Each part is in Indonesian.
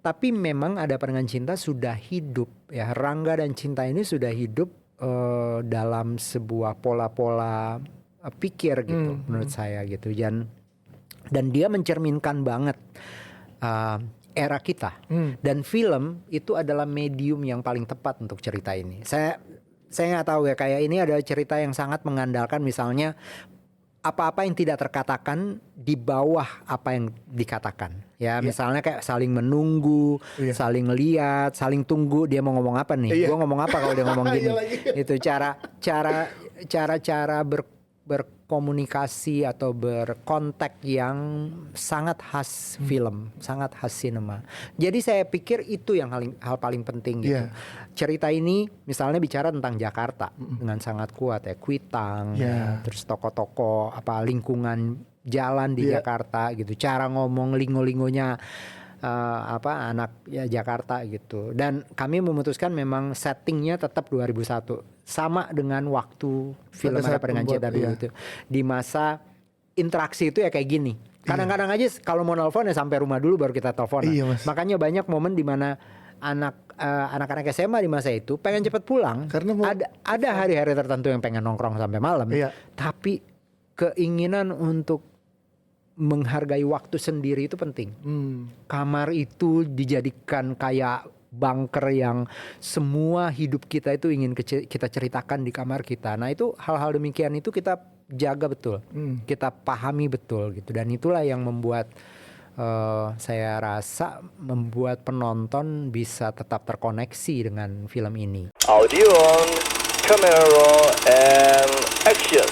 Tapi memang Ada Pandangan Cinta sudah hidup ya. Rangga dan Cinta ini sudah hidup dalam sebuah pola-pola pikir gitu menurut saya gitu. Dan dia mencerminkan banget era kita. Dan film itu adalah medium yang paling tepat untuk cerita ini. Saya nggak tahu ya, kayak ini adalah cerita yang sangat mengandalkan misalnya apa-apa yang tidak terkatakan di bawah apa yang dikatakan. Ya, misalnya kayak saling menunggu, saling lihat, saling tunggu dia mau ngomong apa nih. Gua ngomong apa kalau dia ngomong gini. Itu cara berkomunikasi atau berkontak yang sangat khas film, sangat khas sinema. Jadi saya pikir itu yang hal paling penting gitu. Cerita ini misalnya bicara tentang Jakarta dengan sangat kuat ya, Kuitang, ya, terus toko-toko lingkungan jalan di Jakarta gitu, cara ngomong lingo-lingonya anak ya Jakarta gitu. Dan kami memutuskan memang settingnya tetap 2001 sama dengan waktu film Ada Pandangan Cinta dulu itu. Di masa interaksi itu ya kayak gini. Kadang-kadang aja kalau mau nelfon ya sampai rumah dulu baru kita telepon. Makanya banyak momen di mana anak-anak SMA di masa itu pengen cepet pulang. Karena ada hari-hari tertentu yang pengen nongkrong sampai malam. Tapi keinginan untuk menghargai waktu sendiri itu penting. Kamar itu dijadikan kayak bunker yang semua hidup kita itu ingin kita ceritakan di kamar kita. Nah itu hal-hal demikian itu kita jaga betul, kita pahami betul gitu. Dan itulah yang membuat saya rasa membuat penonton bisa tetap terkoneksi dengan film ini. Audio on, camera and action.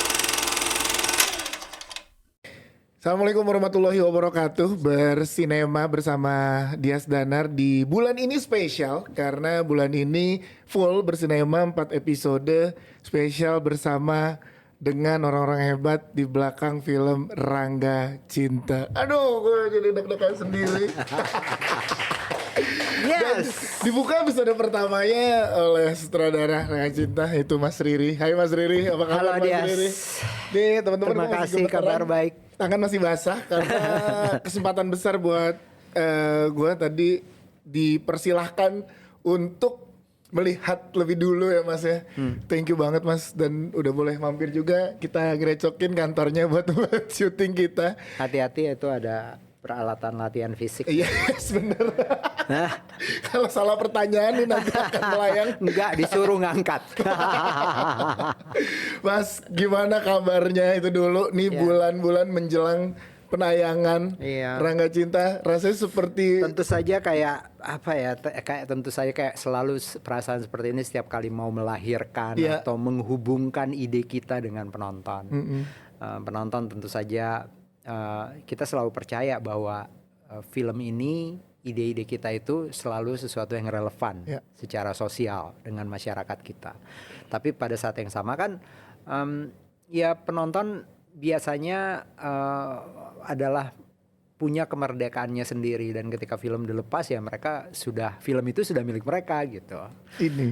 Assalamualaikum warahmatullahi wabarakatuh. Bersinema bersama Dias Danar di bulan ini spesial karena bulan ini full bersinema 4 episode spesial bersama dengan orang-orang hebat di belakang film Rangga Cinta. Aduh, gue jadi deg-degan sendiri. Dan dibuka episode pertamanya oleh sutradara Rangga Cinta, itu Mas Riri. Hai Mas Riri, apa kabar? Halo Dias. Riri? Nih teman-teman, terima kasih, kabar baik. Tangan masih basah karena kesempatan besar buat gue tadi dipersilahkan untuk melihat lebih dulu ya Mas ya. Thank you banget Mas, dan udah boleh mampir juga. Kita ngerecokin kantornya buat syuting kita. Hati-hati, itu ada peralatan latihan fisik. Iya, bener. Kalau salah pertanyaan ini nanti akan melayang. Enggak, disuruh ngangkat. Mas, gimana kabarnya itu dulu nih bulan-bulan menjelang penayangan Rangga Cinta? Rasanya seperti tentu saja kayak tentu saja kayak selalu perasaan seperti ini setiap kali mau melahirkan atau menghubungkan ide kita dengan penonton. Penonton tentu saja kita selalu percaya bahwa film ini, ide-ide kita itu selalu sesuatu yang relevan secara sosial dengan masyarakat kita. Tapi pada saat yang sama kan ya penonton biasanya adalah punya kemerdekaannya sendiri, dan ketika film dilepas ya film itu sudah milik mereka gitu.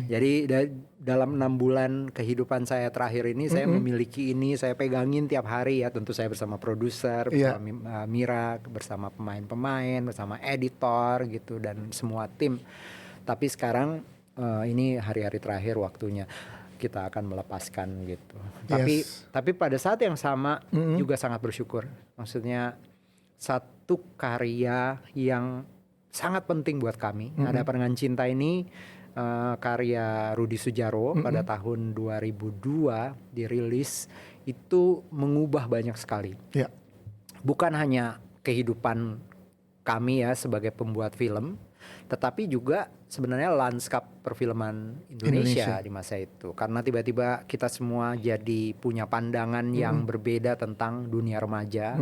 Jadi dalam 6 bulan kehidupan saya terakhir ini saya memiliki ini, saya pegangin tiap hari ya, tentu saya bersama produser, bersama Mira, bersama pemain-pemain, bersama editor gitu dan semua tim. Tapi sekarang ini hari-hari terakhir waktunya kita akan melepaskan gitu. Tapi pada saat yang sama juga sangat bersyukur. Maksudnya satu karya yang sangat penting buat kami. Ada Pandangan Cinta ini karya Rudi Sudjarwo pada tahun 2002 dirilis, itu mengubah banyak sekali. Bukan hanya kehidupan kami ya sebagai pembuat film, tetapi juga sebenarnya lanskap perfilman Indonesia di masa itu. Karena tiba-tiba kita semua jadi punya pandangan yang berbeda tentang dunia remaja.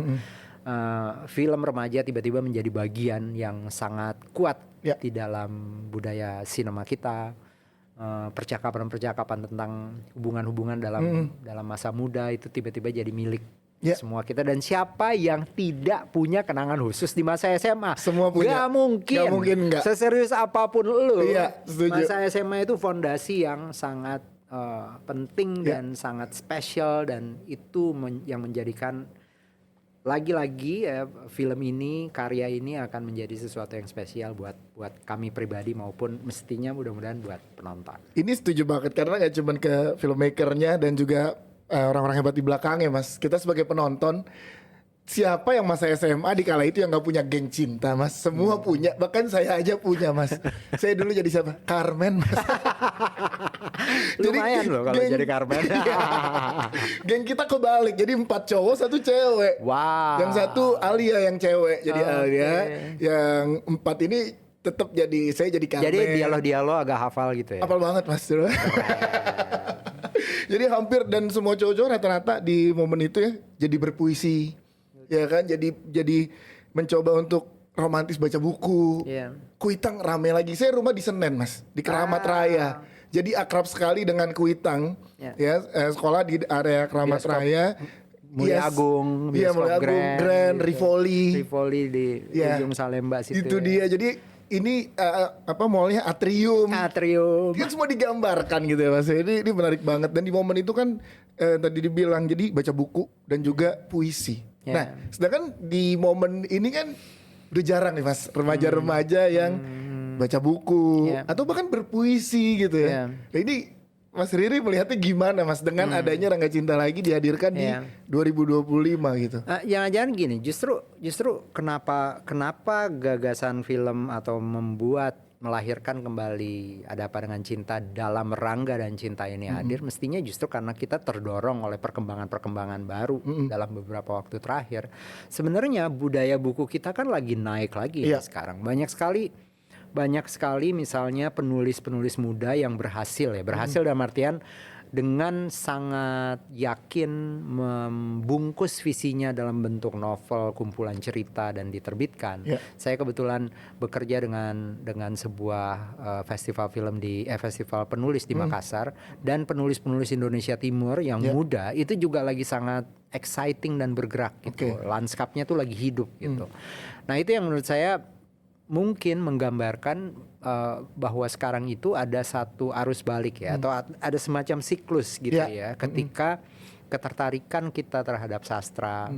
Film remaja tiba-tiba menjadi bagian yang sangat kuat di dalam budaya sinema kita. Percakapan-percakapan tentang hubungan-hubungan dalam masa muda itu tiba-tiba jadi milik semua kita. Dan siapa yang tidak punya kenangan khusus di masa SMA? Semua punya. Gak mungkin. Seserius apapun lu, masa SMA itu fondasi yang sangat penting dan sangat spesial, dan itu yang menjadikan lagi-lagi film ini, karya ini akan menjadi sesuatu yang spesial buat kami pribadi maupun mestinya mudah-mudahan buat penonton. Ini setuju banget karena gak cuma ke filmmakernya dan juga orang-orang hebat di belakangnya Mas. Kita sebagai penonton, siapa yang masa SMA di kala itu yang gak punya geng cinta Mas? Semua punya, bahkan saya aja punya Mas. Saya dulu jadi siapa? Carmen Mas. Lumayan loh kalau jadi Carmen. Geng kita kebalik, jadi 4 cowok 1 cewek. Wow. Yang 1 Alia yang cewek, jadi Alia. Yang 4 ini tetap jadi, saya jadi Carmen. Jadi dialog-dialog agak hafal gitu ya? Hafal banget Mas. Jadi hampir dan semua cowok-cowok rata-rata di momen itu ya jadi berpuisi. Ya kan, jadi mencoba untuk romantis baca buku. Yeah. Kuitang rame lagi. Saya rumah di Senen Mas, di Keramat Raya. Jadi akrab sekali dengan Kuitang. Ya, sekolah di area Keramat Raya. Mulia Agung, iya, Mulia Agung, Grand, Rivoli di ujung Salemba situ. Itu dia. Jadi ini mallnya Atrium. Kan semua digambarkan gitu ya Mas. Ini menarik banget dan di momen itu kan tadi dibilang jadi baca buku dan juga puisi. Nah, sedangkan di momen ini kan udah jarang nih Mas, remaja-remaja yang baca buku atau bahkan berpuisi gitu ya. Nah, ini Mas Riri melihatnya gimana Mas dengan adanya Rangga Cinta Lagi dihadirkan di 2025 gitu? Jangan-jangan gini, justru kenapa gagasan film atau melahirkan kembali Ada Apa Dengan Cinta dalam Rangga dan Cinta ini hadir, mestinya justru karena kita terdorong oleh perkembangan-perkembangan baru dalam beberapa waktu terakhir. Sebenarnya budaya buku kita kan lagi naik lagi sekarang. Banyak sekali misalnya penulis-penulis muda yang berhasil dalam artian dengan sangat yakin membungkus visinya dalam bentuk novel, kumpulan cerita dan diterbitkan. Saya kebetulan bekerja dengan sebuah festival penulis di Makassar dan penulis-penulis Indonesia Timur yang muda itu juga lagi sangat exciting dan bergerak gitu. Lanskapnya tuh lagi hidup gitu. Nah, itu yang menurut saya mungkin menggambarkan bahwa sekarang itu ada satu arus balik ya, atau ada semacam siklus gitu ya, ketika ketertarikan kita terhadap sastra,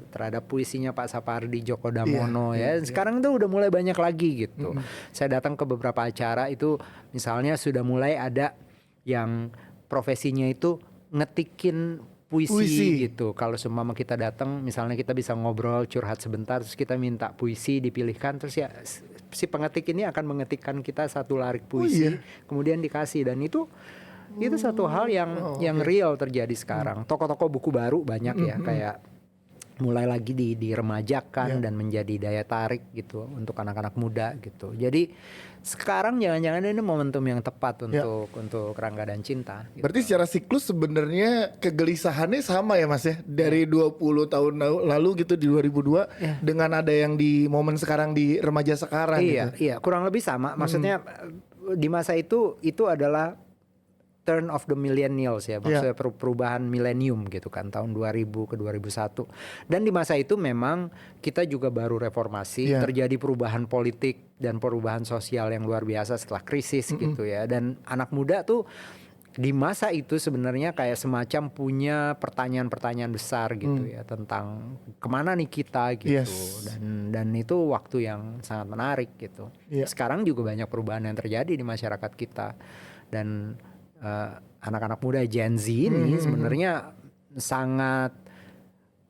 terhadap puisinya Pak Sapardi Djoko Damono sekarang itu udah mulai banyak lagi gitu. Saya datang ke beberapa acara itu misalnya sudah mulai ada yang profesinya itu ngetikin puisi gitu. Kalau seumpama kita datang, misalnya kita bisa ngobrol, curhat sebentar, terus kita minta puisi dipilihkan, terus ya si pengetik ini akan mengetikkan kita satu larik puisi, kemudian dikasih, dan itu satu hal yang real terjadi sekarang. Toko-toko buku baru banyak ya, kayak mulai lagi diremajakan dan menjadi daya tarik gitu untuk anak-anak muda gitu. Jadi sekarang jangan-jangan ini momentum yang tepat untuk Rangga dan Cinta gitu. Berarti secara siklus sebenarnya kegelisahannya sama ya Mas ya, dari 20 tahun lalu gitu di 2002 dengan ada yang di momen sekarang di remaja sekarang gitu. Iya, kurang lebih sama. Maksudnya di masa itu adalah turn of the millennials ya, maksudnya perubahan milenium gitu kan, tahun 2000 ke 2001. Dan di masa itu memang kita juga baru reformasi, terjadi perubahan politik dan perubahan sosial yang luar biasa setelah krisis gitu ya. Dan anak muda tuh di masa itu sebenarnya kayak semacam punya pertanyaan-pertanyaan besar gitu ya, tentang kemana nih kita gitu. Dan itu waktu yang sangat menarik gitu. Sekarang juga banyak perubahan yang terjadi di masyarakat kita, dan anak-anak muda Gen Z ini sebenarnya sangat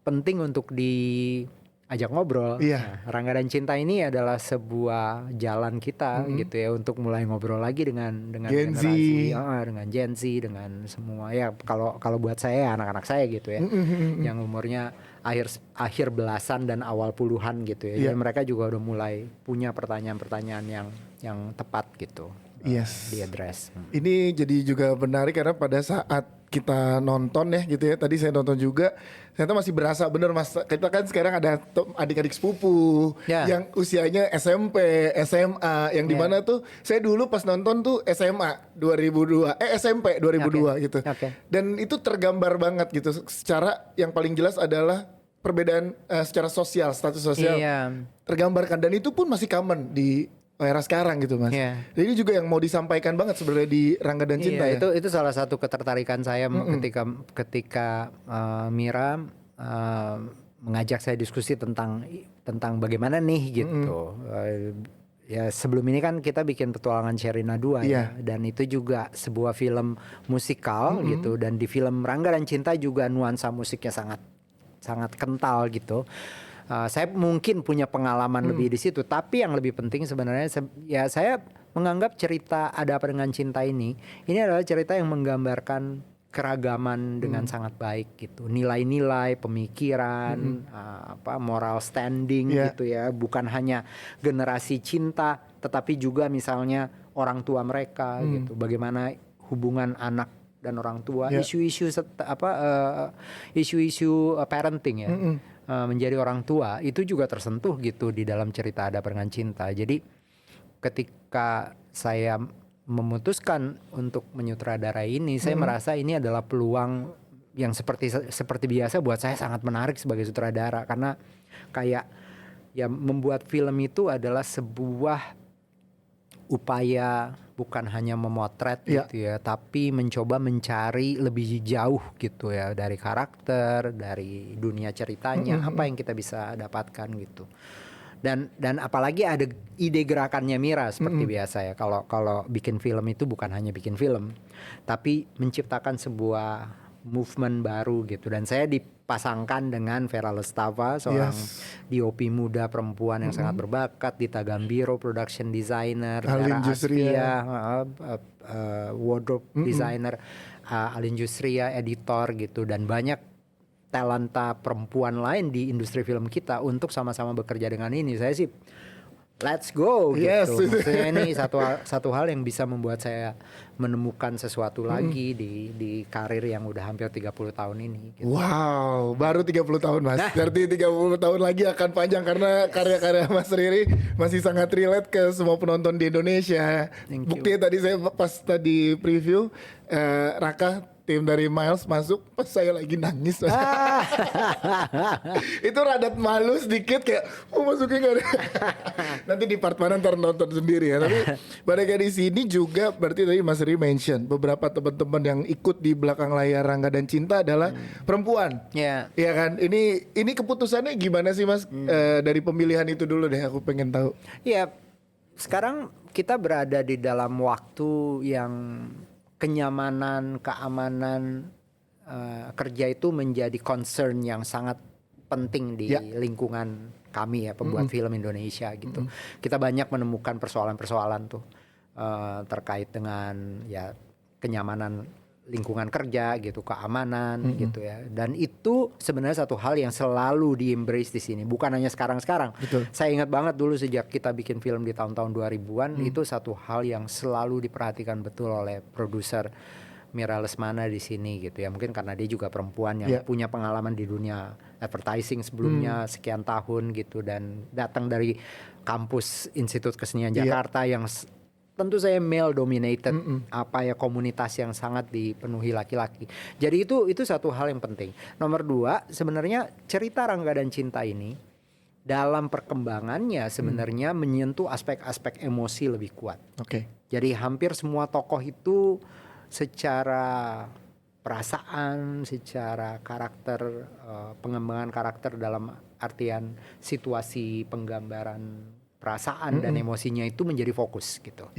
penting untuk diajak ngobrol. Nah, Rangga dan Cinta ini adalah sebuah jalan kita gitu ya untuk mulai ngobrol lagi dengan Gen generasi, dengan Gen Z, dengan semua ya. Kalau buat saya anak-anak saya gitu ya, yang umurnya akhir belasan dan awal puluhan gitu ya. Jadi mereka juga udah mulai punya pertanyaan-pertanyaan yang tepat gitu. Diadres. Ini jadi juga menarik karena pada saat kita nonton ya gitu ya, tadi saya nonton juga, ternyata masih berasa bener Mas, kita kan sekarang ada adik-adik sepupu yang usianya SMP, SMA, yang dimana tuh saya dulu pas nonton tuh SMA 2002, SMP 2002 gitu. Dan itu tergambar banget gitu, secara yang paling jelas adalah perbedaan secara sosial, status sosial tergambarkan, dan itu pun masih common di era sekarang gitu Mas. Jadi juga yang mau disampaikan banget sebenarnya di Rangga dan Cinta ya. Itu salah satu ketertarikan saya ketika Mira mengajak saya diskusi tentang bagaimana nih gitu. Ya sebelum ini kan kita bikin Petualangan Sherina 2 ya, dan itu juga sebuah film musikal gitu, dan di film Rangga dan Cinta juga nuansa musiknya sangat kental gitu. Saya mungkin punya pengalaman lebih di situ, tapi yang lebih penting sebenarnya ya saya menganggap cerita Ada Apa Dengan Cinta ini adalah cerita yang menggambarkan keragaman dengan sangat baik gitu, nilai-nilai, pemikiran, moral standing gitu ya, bukan hanya generasi cinta, tetapi juga misalnya orang tua mereka gitu, bagaimana hubungan anak dan orang tua, isu-isu parenting ya, menjadi orang tua itu juga tersentuh gitu di dalam cerita Ada Apa Dengan Cinta. Jadi ketika saya memutuskan untuk menyutradarai ini, saya merasa ini adalah peluang yang seperti biasa buat saya sangat menarik sebagai sutradara, karena kayak ya membuat film itu adalah sebuah upaya bukan hanya memotret gitu ya, tapi mencoba mencari lebih jauh gitu ya dari karakter, dari dunia ceritanya, apa yang kita bisa dapatkan gitu. Dan apalagi ada ide gerakannya Mira seperti biasa ya. Kalau bikin film itu bukan hanya bikin film, tapi menciptakan sebuah movement baru gitu. Dan saya dipasangkan dengan Vera Lestava, seorang DOP muda perempuan yang sangat berbakat, Dita Gambiro production designer, Dara Aspia wardrobe designer, Alin Jusria editor gitu, dan banyak talenta perempuan lain di industri film kita untuk sama-sama bekerja dengan ini. Saya sih let's go gitu. Maksudnya ini satu hal yang bisa membuat saya menemukan sesuatu lagi di karir yang udah hampir 30 tahun ini gitu. Wow, baru 30 tahun Mas. Berarti 30 tahun lagi akan panjang karena karya-karya Mas Riri masih sangat relate ke semua penonton di Indonesia. Buktinya tadi saya pas tadi preview Raka, tim dari Miles masuk pas saya lagi nangis. Itu rada malu sedikit kayak masuknya gak ada. Nanti di part mana ntar nonton sendiri ya. Tapi mereka di sini juga berarti tadi Mas Riri mention beberapa teman-teman yang ikut di belakang layar Rangga dan Cinta adalah perempuan. Iya kan? Ini keputusannya gimana sih Mas? Dari pemilihan itu dulu deh, aku pengen tahu. Iya, sekarang kita berada di dalam waktu yang kenyamanan, keamanan kerja itu menjadi concern yang sangat penting di lingkungan kami ya, pembuat film Indonesia gitu. Kita banyak menemukan persoalan-persoalan tuh terkait dengan ya kenyamanan lingkungan kerja gitu, keamanan gitu ya. Dan itu sebenarnya satu hal yang selalu di-embrace di sini, bukan hanya sekarang-sekarang. Saya ingat banget dulu sejak kita bikin film di tahun-tahun 2000-an, itu satu hal yang selalu diperhatikan betul oleh produser Mira Lesmana di sini gitu ya. Mungkin karena dia juga perempuan yang punya pengalaman di dunia advertising sebelumnya sekian tahun gitu, dan datang dari kampus Institut Kesenian Jakarta yang tentu saya male dominated, komunitas yang sangat dipenuhi laki-laki. Jadi itu satu hal yang penting. Nomor 2, sebenarnya cerita Rangga dan Cinta ini dalam perkembangannya sebenarnya menyentuh aspek-aspek emosi lebih kuat. Jadi hampir semua tokoh itu secara perasaan, secara karakter, pengembangan karakter dalam artian situasi penggambaran perasaan dan emosinya itu menjadi fokus gitu,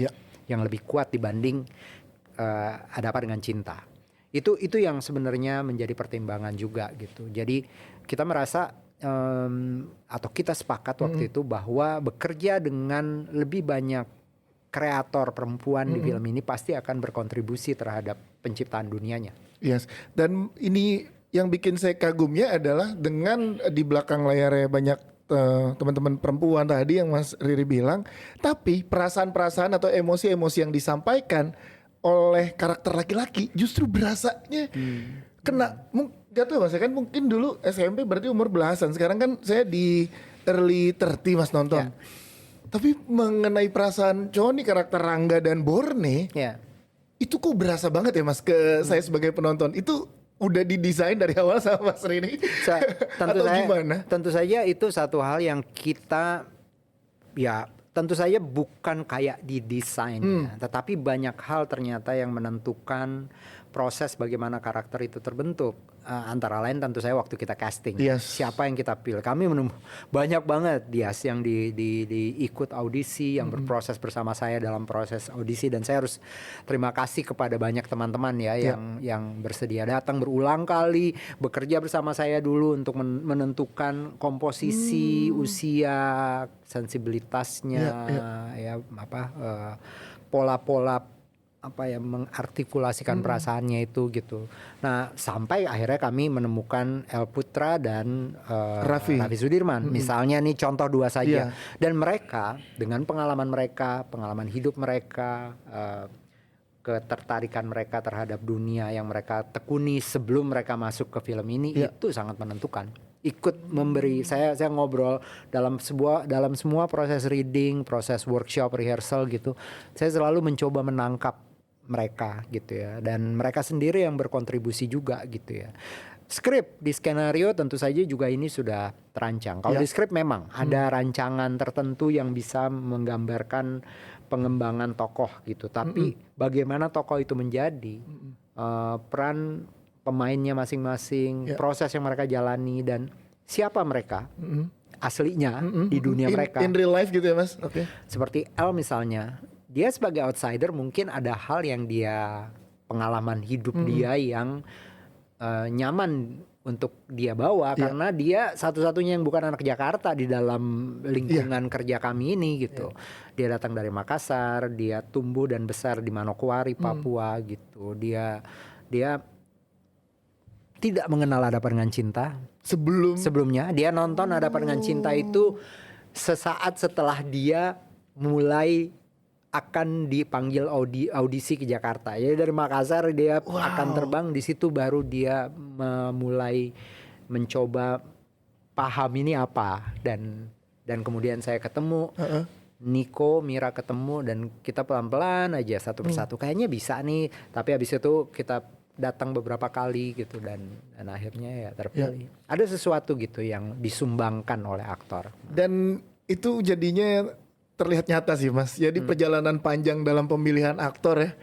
yang lebih kuat dibanding Ada Apa Dengan Cinta. Itu yang sebenarnya menjadi pertimbangan juga gitu. Jadi kita merasa atau kita sepakat waktu itu bahwa bekerja dengan lebih banyak kreator perempuan di film ini pasti akan berkontribusi terhadap penciptaan dunianya. Dan ini yang bikin saya kagumnya adalah dengan di belakang layarnya banyak teman-teman perempuan tadi yang Mas Riri bilang, tapi perasaan-perasaan atau emosi-emosi yang disampaikan oleh karakter laki-laki justru berasanya kena. Gak tau Mas, kan mungkin dulu SMP berarti umur belasan, sekarang kan saya di early 30 Mas nonton. Tapi mengenai perasaan cowok nih, karakter Rangga dan Borne, itu kok berasa banget ya Mas ke saya sebagai penonton. Itu udah didesain dari awal sama Mas Riri? Tentu saja itu satu hal yang kita tentu saja bukan kayak didesain tetapi banyak hal ternyata yang menentukan proses bagaimana karakter itu terbentuk. antara lain tentu saya waktu kita casting siapa yang kita pilih. Kami banyak banget Dias yang diikut audisi, yang berproses bersama saya dalam proses audisi, dan saya harus terima kasih kepada banyak teman-teman ya yang bersedia datang berulang kali bekerja bersama saya dulu untuk menentukan komposisi, usia, sensibilitasnya, pola-pola mengartikulasikan perasaannya itu gitu. Nah, sampai akhirnya kami menemukan El Putra dan Raffi Sudirman. Misalnya nih contoh dua saja. Dan mereka dengan pengalaman mereka, pengalaman hidup mereka, ketertarikan mereka terhadap dunia yang mereka tekuni sebelum mereka masuk ke film ini itu sangat menentukan. Ikut memberi, saya ngobrol dalam semua proses reading, proses workshop, rehearsal gitu. Saya selalu mencoba menangkap mereka gitu ya, dan mereka sendiri yang berkontribusi juga gitu ya. Skrip di skenario tentu saja juga ini sudah terancang. Kalau di skrip memang ada rancangan tertentu yang bisa menggambarkan pengembangan tokoh gitu. Tapi bagaimana tokoh itu menjadi, peran pemainnya masing-masing, proses yang mereka jalani, dan siapa mereka aslinya di dunia mereka. In real life gitu ya Mas? Oke. Seperti El misalnya. Dia sebagai outsider mungkin ada hal yang pengalaman hidup dia yang nyaman untuk dia bawa karena dia satu-satunya yang bukan anak Jakarta di dalam lingkungan kerja kami ini gitu. Dia datang dari Makassar, dia tumbuh dan besar di Manokwari, Papua gitu. Dia tidak mengenal Hadapan Dengan Cinta. Sebelumnya dia nonton Hadapan Dengan Cinta itu sesaat setelah dia mulai akan dipanggil audisi ke Jakarta. Jadi dari Makassar dia akan terbang, di situ baru dia mulai mencoba paham ini apa, dan kemudian saya ketemu Niko, Mira ketemu, dan kita pelan-pelan aja satu persatu kayaknya bisa nih, tapi habis itu kita datang beberapa kali gitu, dan akhirnya ya terpilih. Ada sesuatu gitu yang disumbangkan oleh aktor. Dan itu jadinya terlihat nyata sih Mas. Jadi perjalanan panjang dalam pemilihan aktor ya.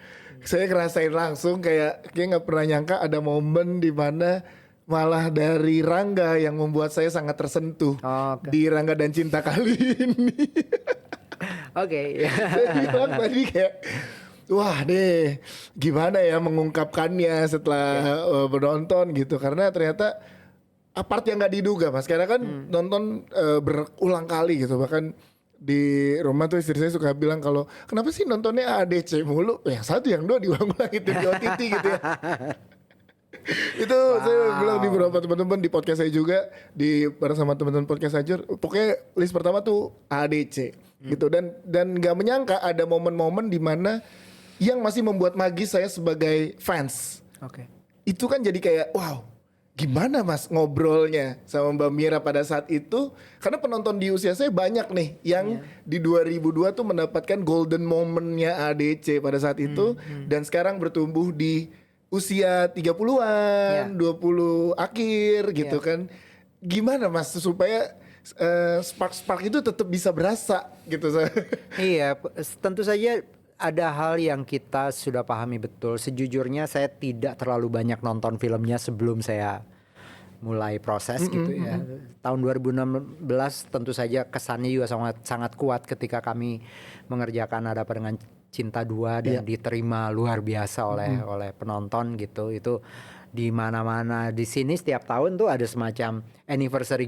Saya ngerasain langsung kayak nggak pernah nyangka ada momen di mana malah dari Rangga yang membuat saya sangat tersentuh di Rangga dan Cinta kali ini. Saya bilang tadi kayak, wah deh, gimana ya mengungkapkannya setelah menonton gitu. Karena ternyata part yang nggak diduga Mas. Karena kan nonton berulang kali gitu, bahkan di rumah tuh istri saya suka bilang kalau kenapa sih nontonnya ADC mulu, yang satu yang dua diulang-ulang gitu di OTT gitu ya. Itu saya bilang di beberapa teman-teman di podcast saya juga, di bareng sama teman-teman podcast Ajur, pokoknya list pertama tuh ADC gitu, dan nggak menyangka ada momen-momen di mana yang masih membuat magis saya sebagai fans. Itu kan jadi kayak wow, gimana Mas ngobrolnya sama Mbak Mira pada saat itu? Karena penonton di usia saya banyak nih yang di 2002 tuh mendapatkan golden momentnya ADC pada saat itu, dan sekarang bertumbuh di usia 30-an, 20 akhir gitu kan. Gimana Mas supaya spark-spark itu tetap bisa berasa gitu? Iya, tentu saja ada hal yang kita sudah pahami betul. Sejujurnya saya tidak terlalu banyak nonton filmnya sebelum saya mulai proses gitu ya. Tahun 2016 tentu saja kesannya juga sangat kuat ketika kami mengerjakan Hadapan Dengan Cinta 2 dan diterima luar biasa oleh penonton gitu. Itu di mana-mana di sini setiap tahun tuh ada semacam anniversary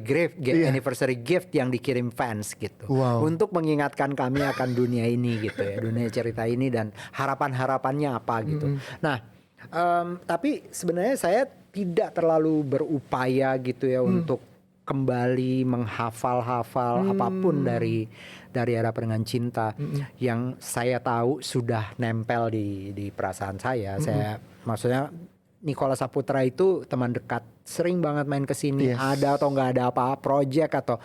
gift yang dikirim fans gitu. Untuk mengingatkan kami akan dunia ini gitu ya, dunia cerita ini dan harapan-harapannya apa gitu. Nah, tapi sebenarnya saya tidak terlalu berupaya gitu ya untuk kembali menghafal-hafal apapun dari Hadapan Dengan Cinta yang saya tahu sudah nempel di perasaan saya. Saya maksudnya Nicholas Saputra itu teman dekat, sering banget main kesini, ada atau nggak ada apa project atau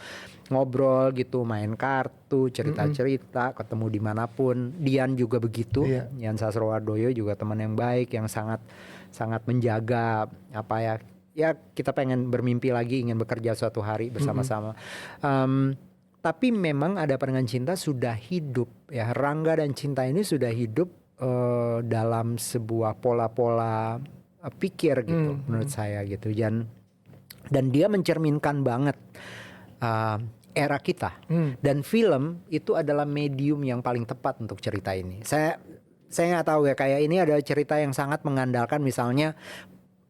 ngobrol gitu, main kartu, cerita-cerita, ketemu dimanapun. Dian juga begitu, Dian Sastrowardoyo juga teman yang baik, yang sangat menjaga ya kita pengen bermimpi lagi, ingin bekerja suatu hari bersama-sama. Tapi memang Hadapan Dengan Cinta sudah hidup ya, Rangga dan Cinta ini sudah hidup dalam sebuah pola-pola pikir gitu menurut saya gitu. Dan dia mencerminkan banget era kita. Dan film itu adalah medium yang paling tepat untuk cerita ini. Saya nggak tahu ya, kayak ini adalah cerita yang sangat mengandalkan misalnya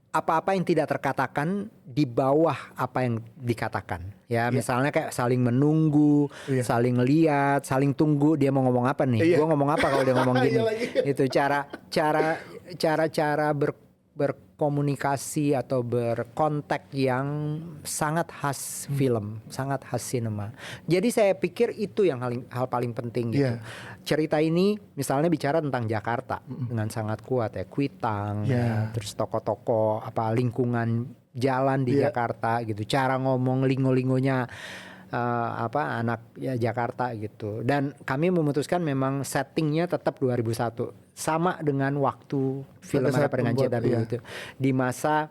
apa-apa yang tidak terkatakan di bawah apa yang dikatakan ya, misalnya kayak saling menunggu, saling lihat, saling tunggu dia mau ngomong apa nih, gue ngomong apa kalau dia ngomong gini. Itu cara berkomunikasi atau berkontak yang sangat khas film, sangat khas sinema. Jadi saya pikir itu yang hal paling penting gitu. Cerita ini misalnya bicara tentang Jakarta dengan sangat kuat ya, Kuitang, ya, terus toko-toko lingkungan jalan di Jakarta gitu, cara ngomong lingo-lingonya anak ya Jakarta gitu. Dan kami memutuskan memang settingnya tetap 2001 sama dengan waktu film Ada Dengan Cinta dulu itu. Di masa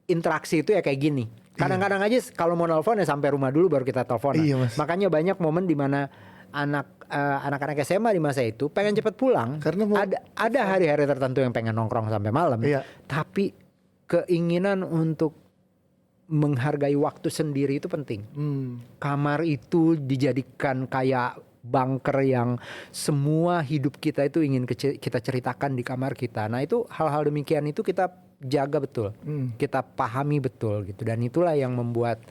interaksi itu ya kayak gini. Kadang-kadang aja kalau mau nelfon ya sampai rumah dulu baru kita telepon. Makanya banyak momen di mana anak-anak SMA di masa itu pengen cepat pulang karena ada hari-hari tertentu yang pengen nongkrong sampai malam. Tapi keinginan untuk menghargai waktu sendiri itu penting. Kamar itu dijadikan kayak bunker yang semua hidup kita itu ingin kita ceritakan di kamar kita. Nah itu hal-hal demikian itu kita jaga betul, kita pahami betul gitu. Dan itulah yang membuat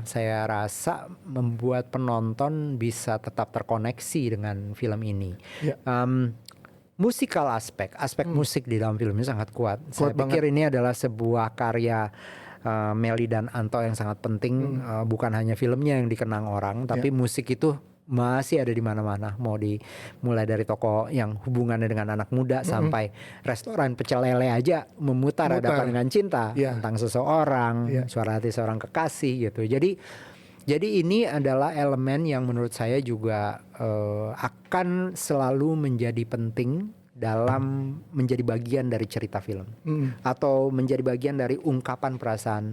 saya rasa membuat penonton bisa tetap terkoneksi dengan film ini. Musikal aspek musik di dalam film ini sangat kuat. Saya pikir ini adalah sebuah karya Melly dan Anto yang sangat penting. Bukan hanya filmnya yang dikenang orang, tapi musik itu masih ada di mana-mana. Mau mulai dari toko yang hubungannya dengan anak muda sampai restoran pecel lele aja memutar Hadapan Dengan Cinta tentang seseorang, suara hati seorang kekasih gitu. Jadi ini adalah elemen yang menurut saya juga akan selalu menjadi penting dalam menjadi bagian dari cerita film atau menjadi bagian dari ungkapan perasaan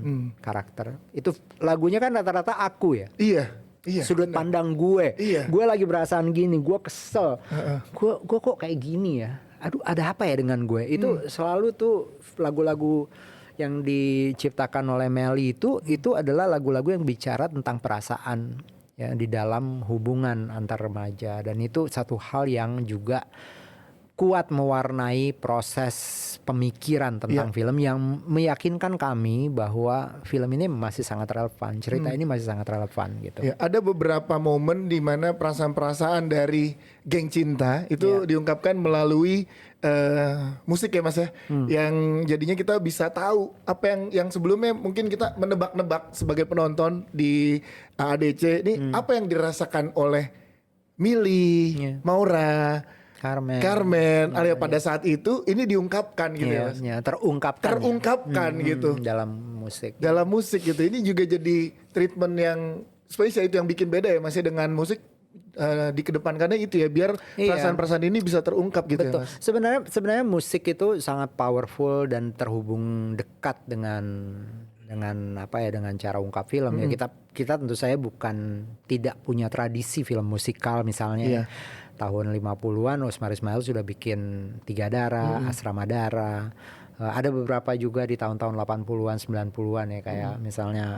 karakter. Itu lagunya kan rata-rata aku ya. Sudut pandang gue. Gue lagi perasaan gini, gue kesel. Gue kok kayak gini ya. Aduh, ada apa ya dengan gue? Itu selalu tuh lagu-lagu yang diciptakan oleh Melly itu adalah lagu-lagu yang bicara tentang perasaan ya di dalam hubungan antar remaja, dan itu satu hal yang juga kuat mewarnai proses pemikiran tentang film yang meyakinkan kami bahwa film ini masih sangat relevan, cerita ini masih sangat relevan gitu. Ada beberapa momen di mana perasaan-perasaan dari geng cinta itu diungkapkan melalui musik ya Mas ya, yang jadinya kita bisa tahu apa yang sebelumnya mungkin kita menebak-nebak sebagai penonton di AADC ini apa yang dirasakan oleh Milly, Maura, Carmen, alias pada saat itu ini diungkapkan gitu ya Mas. Terungkapkan gitu dalam musik gitu. Ini juga jadi treatment yang spesial, itu yang bikin beda ya Mas ya dengan musik di kedepankannya itu ya, biar perasaan-perasaan ini bisa terungkap gitu. Betul. Ya Mas. Sebenarnya musik itu sangat powerful dan terhubung dekat dengan dengan cara ungkap film ya. Kita tentu saya tidak punya tradisi film musikal misalnya. Tahun 50-an Osmar Ismail sudah bikin Tiga Darah, Asrama Darah. Ada beberapa juga di tahun-tahun 80-an, 90-an ya, kayak misalnya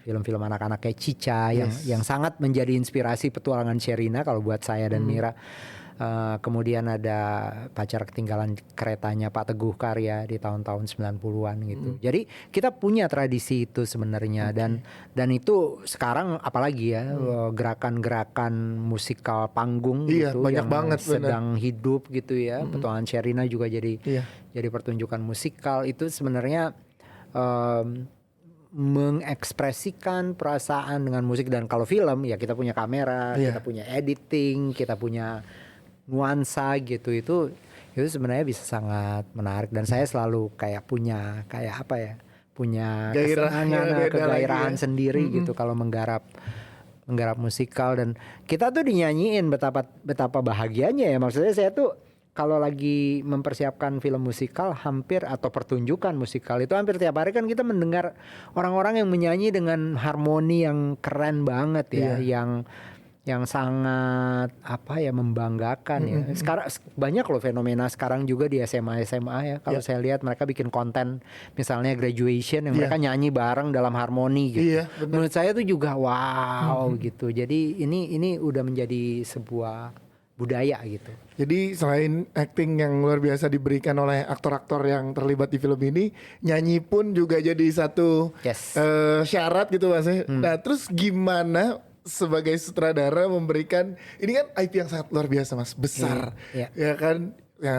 film-film anak-anak kayak Cica yang sangat menjadi inspirasi petualangan Sherina kalau buat saya dan Mira. Kemudian ada Pacar Ketinggalan Keretanya Pak Teguh Karya di tahun-tahun 90-an gitu. Jadi kita punya tradisi itu sebenarnya, dan itu sekarang apalagi ya gerakan-gerakan musikal panggung gitu banyak yang banget sedang hidup gitu ya. Petualangan Sherina juga jadi pertunjukan musikal itu sebenarnya mengekspresikan perasaan dengan musik. Dan kalau film ya kita punya kamera, kita punya editing, kita punya nuansa gitu, itu sebenarnya bisa sangat menarik. Dan saya selalu punya kesenangan, kegairahan sendiri gitu kalau menggarap musikal. Dan kita tuh dinyanyiin betapa bahagianya ya. Maksudnya saya tuh kalau lagi mempersiapkan film musikal atau pertunjukan musikal itu hampir tiap hari kan kita mendengar orang-orang yang menyanyi dengan harmoni yang keren banget ya, sangat membanggakan ya. Sekarang banyak loh fenomena sekarang juga di SMA ya. Kalau saya lihat mereka bikin konten misalnya graduation yang mereka nyanyi bareng dalam harmoni gitu. Menurut saya itu juga wow gitu. Jadi ini udah menjadi sebuah budaya gitu. Jadi selain acting yang luar biasa diberikan oleh aktor-aktor yang terlibat di film ini, nyanyi pun juga jadi satu syarat gitu Mas. Nah terus gimana sebagai sutradara memberikan, ini kan IP yang sangat luar biasa Mas, besar ya kan, ya,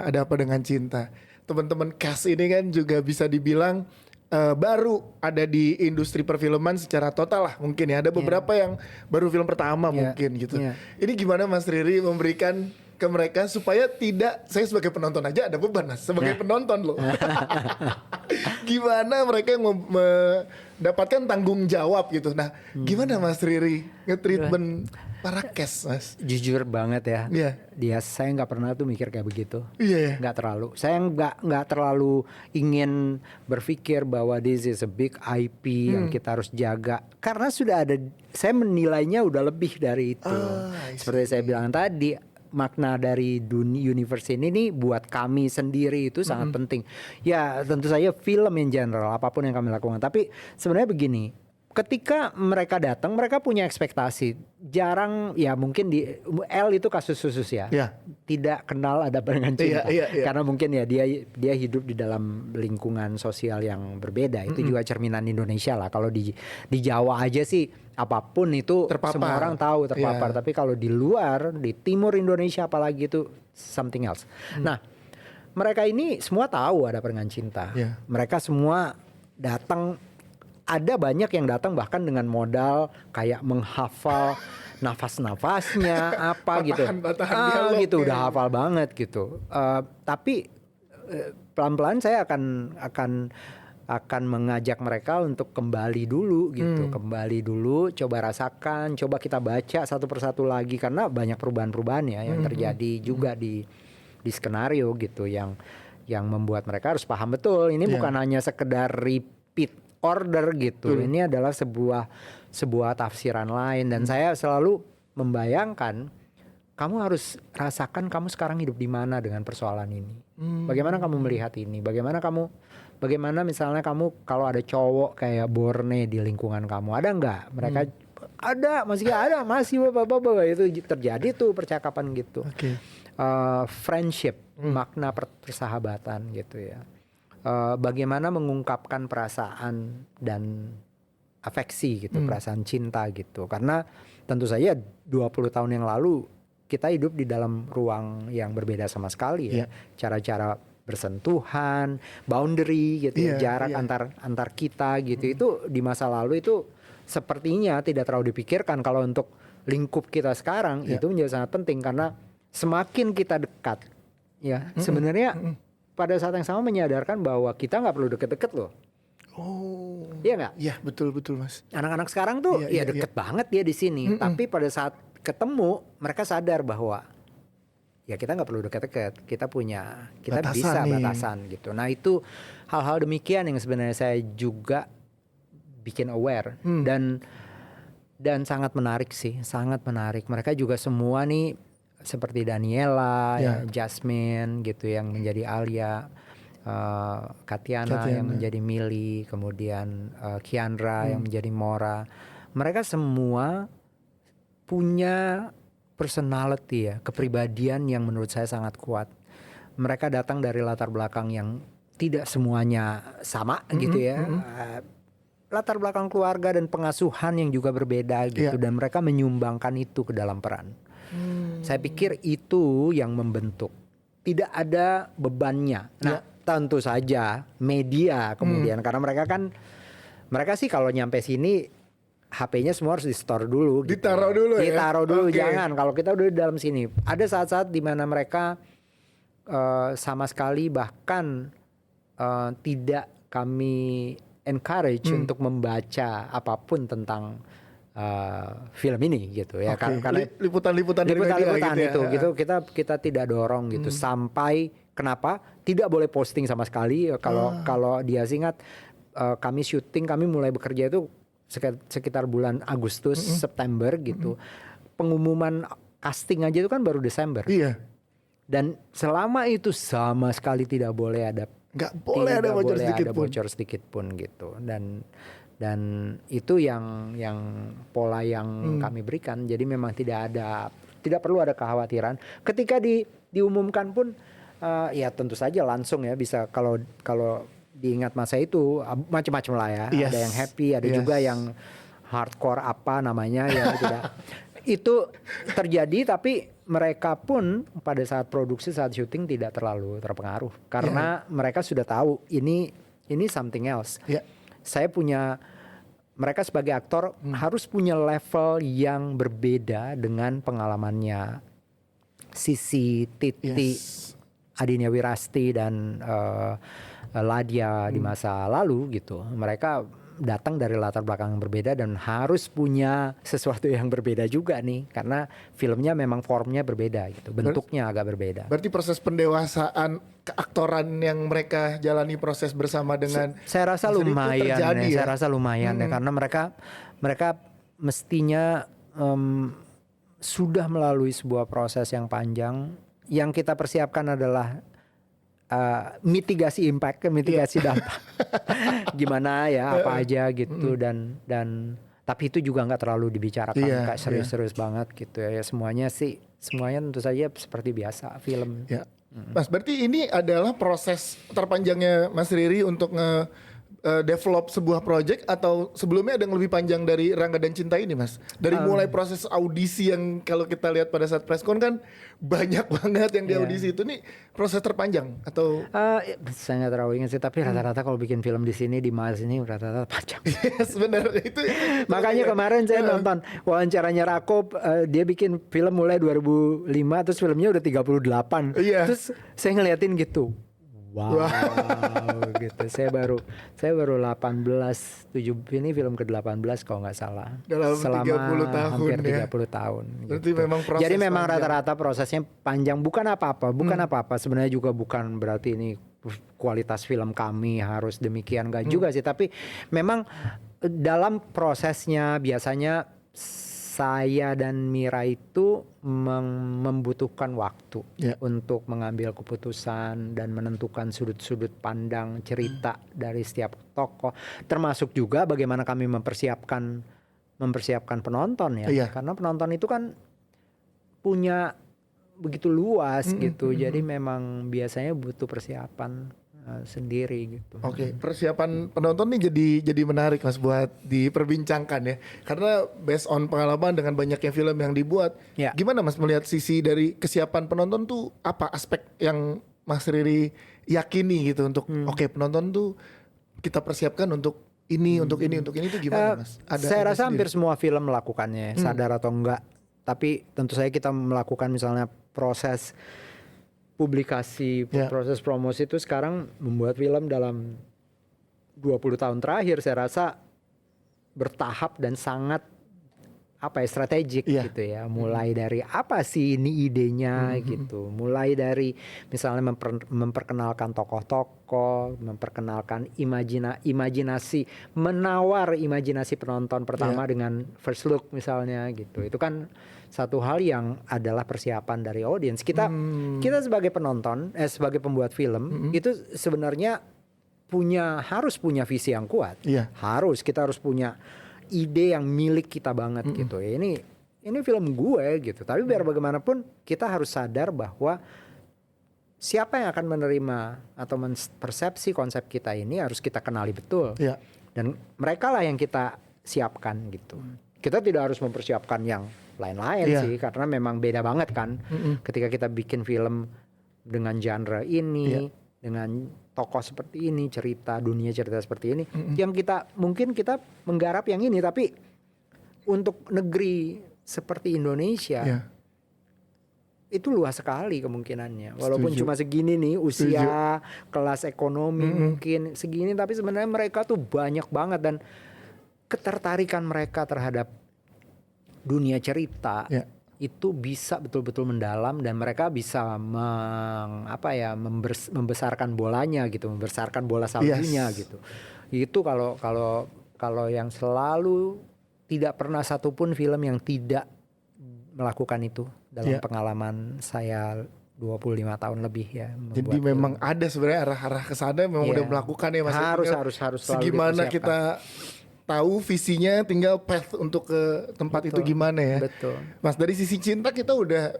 Ada Apa Dengan Cinta. Teman-teman cast ini kan juga bisa dibilang baru ada di industri perfilman secara total lah mungkin ya. Ada beberapa yang baru film pertama mungkin gitu. Ini gimana Mas Riri memberikan ke mereka supaya tidak, saya sebagai penonton aja ada beban Mas, sebagai penonton loh. Gimana mereka yang mendapatkan tanggung jawab gitu. Nah gimana Mas Riri nge-treatment para cast Mas? Jujur banget ya, saya nggak pernah tuh mikir kayak begitu. Nggak terlalu. Saya nggak terlalu ingin berpikir bahwa this is a big IP yang kita harus jaga. Karena sudah ada, saya menilainya udah lebih dari itu. Seperti saya bilang tadi, makna dari universe ini nih buat kami sendiri itu sangat penting. Ya tentu saja film in general, apapun yang kami lakukan. Tapi sebenarnya begini, ketika mereka datang, mereka punya ekspektasi. Jarang ya, mungkin di L itu kasus khusus ya. Tidak kenal Ada Apa Dengan Cinta. Karena mungkin ya dia hidup di dalam lingkungan sosial yang berbeda. Itu juga cerminan Indonesia lah. Kalau di Jawa aja sih apapun itu terpapar. Semua orang tahu terpapar. Tapi kalau di luar, di timur Indonesia apalagi itu something else. Nah, mereka ini semua tahu Ada Apa Dengan Cinta. Mereka semua datang. Ada banyak yang datang bahkan dengan modal kayak menghafal nafas-nafasnya apa gitu udah hafal banget gitu. Tapi pelan-pelan saya akan mengajak mereka untuk kembali dulu gitu. Kembali dulu, coba rasakan, coba kita baca satu persatu lagi, karena banyak perubahan-perubahan ya yang terjadi juga di skenario gitu yang membuat mereka harus paham betul ini bukan hanya sekedar repeat order gitu. Ini adalah sebuah tafsiran lain, dan saya selalu membayangkan kamu harus rasakan kamu sekarang hidup di mana dengan persoalan ini. Bagaimana kamu melihat ini? Bagaimana misalnya kamu kalau ada cowok kayak Borne di lingkungan kamu, ada nggak? Mereka masih bapak-bapak itu terjadi tuh percakapan gitu. Friendship, makna persahabatan gitu ya. Bagaimana mengungkapkan perasaan dan afeksi gitu, perasaan cinta gitu. Karena tentu saja 20 tahun yang lalu kita hidup di dalam ruang yang berbeda sama sekali ya. Cara-cara bersentuhan, boundary gitu ya, jarak antar kita gitu. Itu di masa lalu itu sepertinya tidak terlalu dipikirkan. Kalau untuk lingkup kita sekarang itu menjadi sangat penting, karena semakin kita dekat ya, sebenarnya pada saat yang sama menyadarkan bahwa kita nggak perlu deket-deket loh. Iya nggak? Iya betul Mas. Anak-anak sekarang tuh deket banget dia di sini. Tapi pada saat ketemu mereka sadar bahwa ya kita nggak perlu deket-deket. Kita bisa batasan gitu. Nah itu hal-hal demikian yang sebenarnya saya juga bikin aware dan sangat menarik sih, sangat menarik. Mereka juga semua nih seperti Daniela, Jasmine gitu yang menjadi Alia, Katiana yang menjadi Mili, kemudian Kiandra yang menjadi Mora. Mereka semua punya personality ya, kepribadian yang menurut saya sangat kuat. Mereka datang dari latar belakang yang tidak semuanya sama gitu ya. Latar belakang keluarga dan pengasuhan yang juga berbeda gitu, dan mereka menyumbangkan itu ke dalam peran. Saya pikir itu yang membentuk. Tidak ada bebannya. Nah, tentu saja media kemudian karena mereka sih kalau nyampe sini HP-nya semua harus di-store dulu gitu. Ditaruh dulu jangan. Kalau kita udah di dalam sini. Ada saat-saat di mana mereka sama sekali bahkan tidak kami encourage untuk membaca apapun tentang film ini gitu ya, karena liputan itu kita tidak dorong gitu sampai kenapa tidak boleh posting sama sekali. Kalau dia ingat kami mulai bekerja itu sekitar bulan Agustus September gitu. pengumuman casting aja itu kan baru Desember. Iya. Dan selama itu sama sekali tidak boleh ada bocor sedikit pun gitu. Dan itu yang pola yang kami berikan. Jadi memang tidak perlu ada kekhawatiran. Ketika diumumkan pun ya tentu saja langsung ya bisa, kalau diingat masa itu macam-macam lah ya. Yes. Ada yang happy, ada juga yang hardcore apa namanya ya tidak. Itu terjadi, tapi mereka pun pada saat produksi, saat syuting tidak terlalu terpengaruh karena mereka sudah tahu ini something else. Mereka sebagai aktor harus punya level yang berbeda dengan pengalamannya Sisi, Titi, Adinia Wirasti dan Ladya di masa lalu gitu. Mereka datang dari latar belakang yang berbeda dan harus punya sesuatu yang berbeda juga nih, karena filmnya memang formnya berbeda gitu, bentuknya agak berbeda. Berarti proses pendewasaan keaktoran yang mereka jalani proses bersama dengan saya rasa lumayan terjadi, saya rasa lumayan ya, karena mereka mestinya sudah melalui sebuah proses yang panjang. Yang kita persiapkan adalah mitigasi impact, mitigasi dampak. Gimana ya, apa aja gitu, dan tapi itu juga nggak terlalu dibicarakan kayak serius-serius banget gitu ya. Semuanya tentu saja seperti biasa film. Mas, berarti ini adalah proses terpanjangnya Mas Riri untuk develop sebuah project, atau sebelumnya ada yang lebih panjang dari Rangga dan Cinta ini, Mas? Dari mulai proses audisi yang kalau kita lihat pada saat preskon kan banyak banget yang di audisi itu, nih proses terpanjang atau? Saya nggak terlalu ingat sih, tapi rata-rata kalau bikin film di sini di Mas ini rata-rata panjang. Sebenarnya itu. Makanya kemarin saya nonton wawancaranya Rakop, dia bikin film mulai 2005, terus filmnya udah 38. Terus saya ngeliatin gitu. Wow. Gitu. Saya baru 18, ini film ke-18 kalau nggak salah. Selama 30 tahun hampir 30 ya. tahun. Berarti gitu. memang proses. Jadi memang rata-rata prosesnya panjang, bukan apa-apa. Sebenarnya juga bukan berarti ini kualitas film kami harus demikian, enggak juga sih, tapi memang dalam prosesnya biasanya saya dan Mira itu membutuhkan waktu untuk mengambil keputusan dan menentukan sudut-sudut pandang cerita dari setiap tokoh, termasuk juga bagaimana kami mempersiapkan penonton ya. Karena penonton itu kan punya begitu luas gitu, jadi memang biasanya butuh persiapan sendiri gitu. Oke, persiapan penonton nih jadi menarik, Mas, buat diperbincangkan ya. Karena based on pengalaman dengan banyaknya film yang dibuat, gimana Mas melihat sisi dari kesiapan penonton tuh, apa aspek yang Mas Riri yakini gitu untuk oke, penonton tuh kita persiapkan untuk ini, untuk ini tuh gimana, Mas? Saya rasa hampir semua film melakukannya, sadar atau enggak. Tapi tentu saja kita melakukan misalnya proses publikasi, proses promosi itu sekarang membuat film dalam 20 tahun terakhir saya rasa bertahap dan sangat strategik gitu ya. Mulai dari apa sih ini idenya gitu. Mulai dari misalnya memperkenalkan tokoh-tokoh, memperkenalkan imajinasi, menawar imajinasi penonton pertama dengan first look misalnya gitu. Itu kan satu hal yang adalah persiapan dari audiens. Kita sebagai penonton, sebagai pembuat film itu sebenarnya harus punya visi yang kuat. Kita harus punya ide yang milik kita banget gitu. Ini film gue gitu. Tapi biar bagaimanapun kita harus sadar bahwa siapa yang akan menerima atau mempersepsi konsep kita ini harus kita kenali betul. Dan mereka lah yang kita siapkan gitu. Kita tidak harus mempersiapkan yang lain-lain sih, karena memang beda banget kan. Ketika kita bikin film dengan genre ini, dengan tokoh seperti ini, dunia cerita seperti ini, yang mungkin kita menggarap yang ini, tapi untuk negeri seperti Indonesia itu luas sekali kemungkinannya. Walaupun cuma segini nih usia, kelas ekonomi mungkin segini, tapi sebenarnya mereka tuh banyak banget, dan ketertarikan mereka terhadap dunia cerita itu bisa betul-betul mendalam, dan mereka bisa membesarkan bolanya gitu, membesarkan bola saljunya gitu. Itu kalau yang selalu tidak pernah satupun film yang tidak melakukan itu dalam pengalaman saya 25 tahun lebih ya. Jadi memang ada sebenarnya arah-arah ke sana memang udah melakukan ya Mas. Harus selalu segimana kita tahu visinya, tinggal path untuk ke tempat itu gimana ya. Betul. Mas, dari sisi cinta kita udah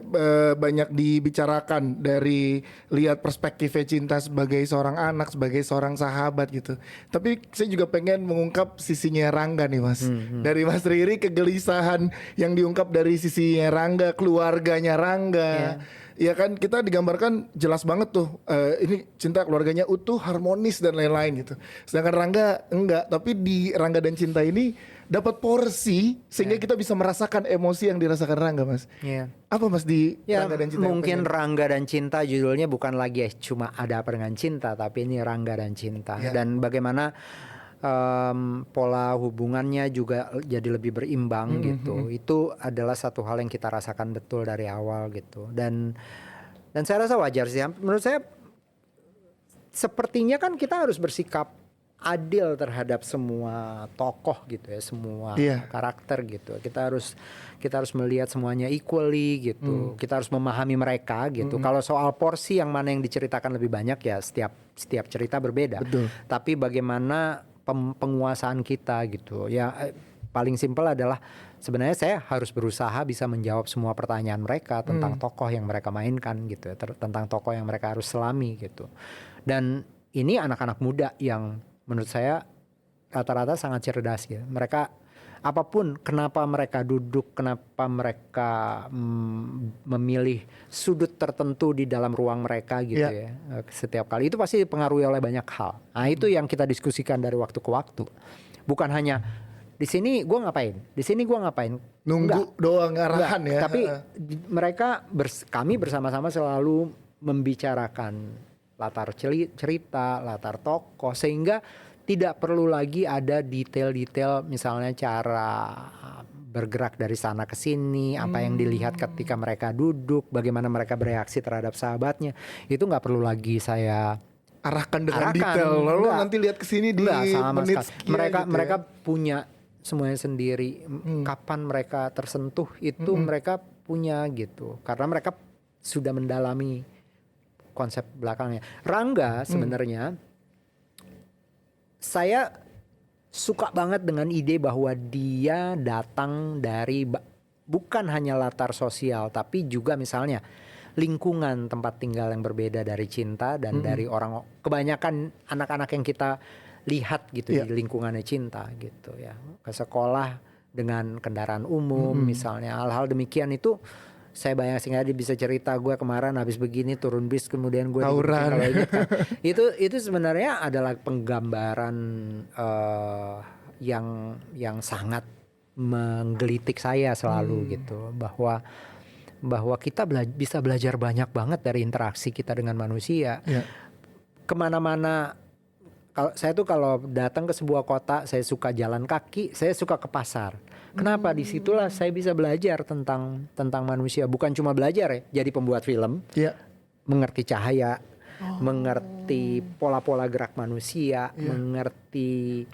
banyak dibicarakan, dari lihat perspektifnya cinta sebagai seorang anak, sebagai seorang sahabat gitu. Tapi saya juga pengen mengungkap sisinya Rangga nih Mas. Dari Mas Riri, kegelisahan yang diungkap dari sisinya Rangga, keluarganya Rangga. Ya kan, kita digambarkan jelas banget tuh, ini cinta keluarganya utuh, harmonis dan lain-lain gitu. Sedangkan Rangga enggak, tapi di Rangga dan Cinta ini dapat porsi sehingga kita bisa merasakan emosi yang dirasakan Rangga, Mas. Apa Mas di Rangga dan Cinta? Mungkin Rangga dan Cinta judulnya bukan lagi cuma ada apa dengan cinta, tapi ini Rangga dan Cinta. Dan bagaimana pola hubungannya juga jadi lebih berimbang gitu. Itu adalah satu hal yang kita rasakan betul dari awal gitu. Dan saya rasa wajar sih. Menurut saya sepertinya kan kita harus bersikap adil terhadap semua tokoh gitu ya, semua karakter gitu. Kita harus melihat semuanya equally gitu. Kita harus memahami mereka gitu. Kalau soal porsi yang mana yang diceritakan lebih banyak ya setiap cerita berbeda. Betul. Tapi bagaimana penguasaan kita gitu ya, paling simpel adalah sebenarnya saya harus berusaha bisa menjawab semua pertanyaan mereka tentang tokoh yang mereka mainkan gitu ya, tentang tokoh yang mereka harus selami gitu. Dan ini anak-anak muda yang menurut saya rata-rata sangat cerdas gitu. Mereka apapun, kenapa mereka duduk, kenapa mereka memilih sudut tertentu di dalam ruang mereka gitu ya. Setiap kali itu pasti dipengaruhi oleh banyak hal. Nah itu yang kita diskusikan dari waktu ke waktu. Bukan hanya di sini gue ngapain, di sini gue ngapain. Nunggu doang arahan ya. Tapi kami bersama-sama selalu membicarakan latar cerita, latar tokoh, sehingga tidak perlu lagi ada detail-detail misalnya cara bergerak dari sana ke sini, apa yang dilihat ketika mereka duduk, bagaimana mereka bereaksi terhadap sahabatnya. Itu nggak perlu lagi saya arahkan dengan detail. Lalu nanti lihat ke sini di menit sekian mereka punya semuanya sendiri. Kapan mereka tersentuh itu mereka punya gitu. Karena mereka sudah mendalami konsep belakangnya. Rangga sebenarnya saya suka banget dengan ide bahwa dia datang dari bukan hanya latar sosial, tapi juga misalnya lingkungan tempat tinggal yang berbeda dari Cinta dan dari orang, kebanyakan anak-anak yang kita lihat gitu di lingkungannya Cinta gitu ya, ke sekolah dengan kendaraan umum misalnya, hal-hal demikian itu. Saya bayang sehingga dia bisa cerita, gue kemarin habis begini turun bis kemudian gue tawuran. Itu sebenarnya adalah penggambaran yang sangat menggelitik saya selalu gitu, bahwa kita bisa belajar banyak banget dari interaksi kita dengan manusia. Kemana-mana, kalau datang ke sebuah kota, saya suka jalan kaki, saya suka ke pasar. Kenapa? Disitulah saya bisa belajar tentang manusia. Bukan cuma belajar ya, jadi pembuat film, mengerti cahaya, mengerti pola-pola gerak manusia, mengerti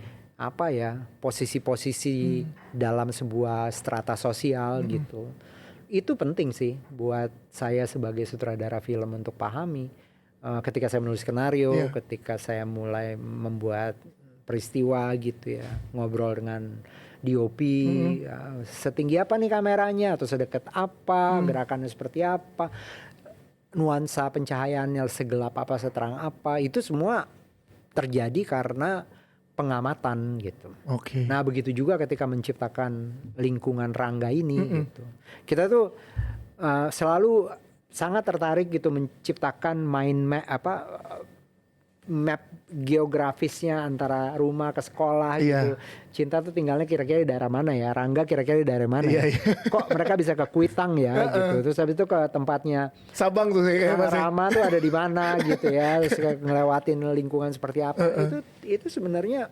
posisi-posisi dalam sebuah strata sosial gitu. Itu penting sih buat saya sebagai sutradara film untuk pahami. Ketika saya menulis skenario, ketika saya mulai membuat peristiwa gitu ya, ngobrol dengan DOP, setinggi apa nih kameranya atau sedekat apa, gerakannya seperti apa, nuansa pencahayaannya segelap apa, seterang apa, itu semua terjadi karena pengamatan gitu. Nah begitu juga ketika menciptakan lingkungan Rangga ini gitu. Kita tuh selalu sangat tertarik gitu menciptakan map geografisnya antara rumah ke sekolah gitu. Cinta tuh tinggalnya kira-kira di daerah mana ya, Rangga kira-kira di daerah mana ya? Kok mereka bisa ke Kuitang ya gitu. Terus habis itu ke tempatnya Sabang tuh kayak Rama tuh ada di mana gitu ya, terus ngelewatin lingkungan seperti apa. Itu sebenarnya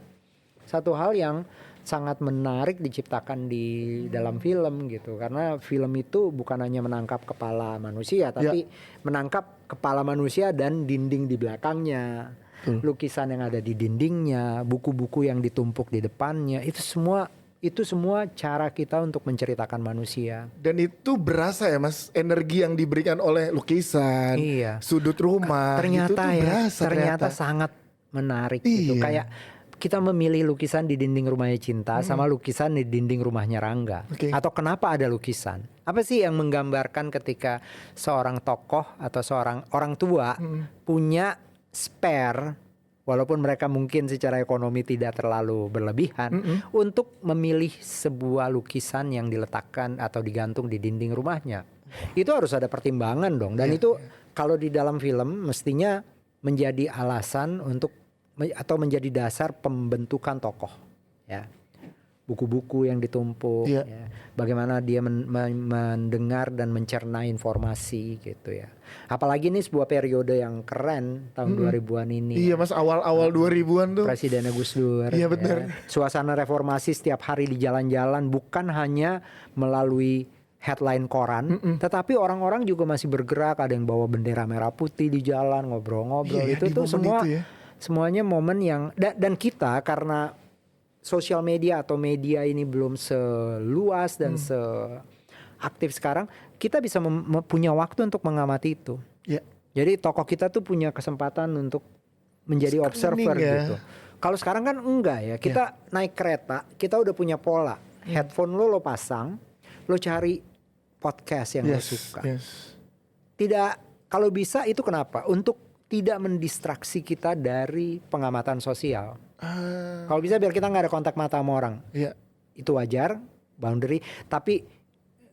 satu hal yang sangat menarik diciptakan di dalam film gitu, karena film itu bukan hanya menangkap kepala manusia, tapi menangkap kepala manusia dan dinding di belakangnya, lukisan yang ada di dindingnya, buku-buku yang ditumpuk di depannya, itu semua Itu semua cara kita untuk menceritakan manusia. Dan itu berasa ya Mas, energi yang diberikan oleh lukisan, sudut rumah, ternyata itu tuh berasa, ternyata sangat menarik gitu. Kayak kita memilih lukisan di dinding rumahnya Cinta sama lukisan di dinding rumahnya Rangga. Atau kenapa ada lukisan? Apa sih yang menggambarkan ketika seorang tokoh atau seorang orang tua punya spare, walaupun mereka mungkin secara ekonomi tidak terlalu berlebihan, untuk memilih sebuah lukisan yang diletakkan atau digantung di dinding rumahnya. Itu harus ada pertimbangan dong. Dan itu kalau di dalam film mestinya menjadi alasan untuk atau menjadi dasar pembentukan tokoh. Ya. Buku-buku yang ditumpuk, ya. Bagaimana dia mendengar dan mencerna informasi gitu ya. Apalagi ini sebuah periode yang keren tahun 2000-an ini. Iya Mas, awal-awal 2000-an tuh. Presiden Gus Dur. Iya benar. Suasana reformasi setiap hari di jalan-jalan, bukan hanya melalui headline koran, tetapi orang-orang juga masih bergerak. Ada yang bawa bendera merah putih di jalan, ngobrol-ngobrol. Itu tuh semua itu semuanya momen yang dan kita karena sosial media atau media ini belum seluas dan seaktif sekarang, kita bisa punya waktu untuk mengamati itu. Jadi tokoh kita tuh punya kesempatan untuk menjadi observer gitu. Kalau sekarang kan enggak ya, kita naik kereta, kita udah punya pola. Headphone lo pasang, lo cari podcast yang lo suka. Tidak, kalau bisa itu kenapa? Untuk tidak mendistraksi kita dari pengamatan sosial. Kalau bisa biar kita nggak ada kontak mata sama orang. Itu wajar, boundary. Tapi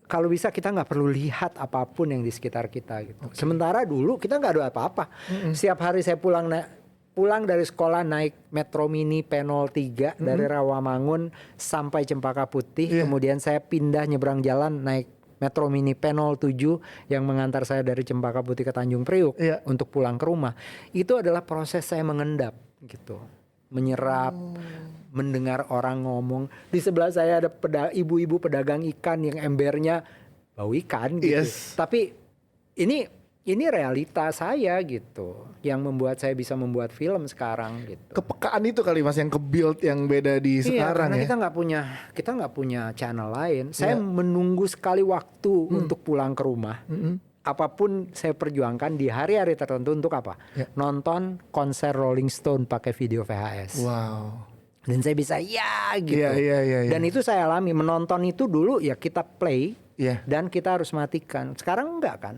kalau bisa kita nggak perlu lihat apapun yang di sekitar kita gitu. Sementara dulu kita nggak ada apa-apa. Setiap hari saya pulang dari sekolah naik Metro Mini P03 dari Rawamangun sampai Cempaka Putih. Kemudian saya pindah nyebrang jalan naik Metro Mini P07 yang mengantar saya dari Cempaka Putih ke Tanjung Priuk untuk pulang ke rumah. Itu adalah proses saya mengendap gitu. Menyerap, mendengar orang ngomong. Di sebelah saya ada ibu-ibu pedagang ikan yang embernya bau ikan gitu. Tapi ini realita saya gitu, yang membuat saya bisa membuat film sekarang gitu. Kepekaan itu kali Mas yang ke-build yang beda di sekarang karena kita nggak punya channel lain. Saya menunggu sekali waktu untuk pulang ke rumah. Apapun saya perjuangkan di hari-hari tertentu untuk apa? Nonton konser Rolling Stone pakai video VHS. Wow. Dan saya bisa gitu. Dan itu saya alami. Menonton itu dulu ya kita play. Dan kita harus matikan. Sekarang enggak kan?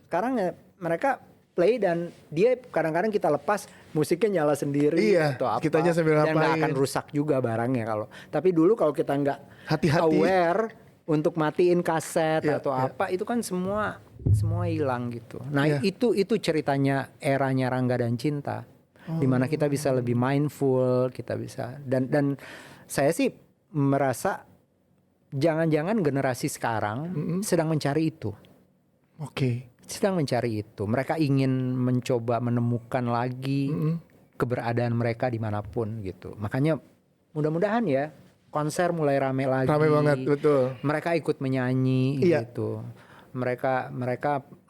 Sekarang ya mereka play dan dia kadang-kadang kita lepas musiknya nyala sendiri atau apa. Kitanya sambil dan nggak akan rusak juga barangnya kalau. Tapi dulu kalau kita nggak aware untuk matiin kaset atau apa itu kan semua hilang gitu. Nah itu ceritanya eranya Rangga dan Cinta. Dimana kita bisa lebih mindful, kita bisa dan saya sih merasa jangan-jangan generasi sekarang sedang mencari itu. Sedang mencari itu. Mereka ingin mencoba menemukan lagi keberadaan mereka dimanapun gitu. Makanya mudah-mudahan ya konser mulai rame lagi. Rame banget, betul. Mereka ikut menyanyi gitu. Mereka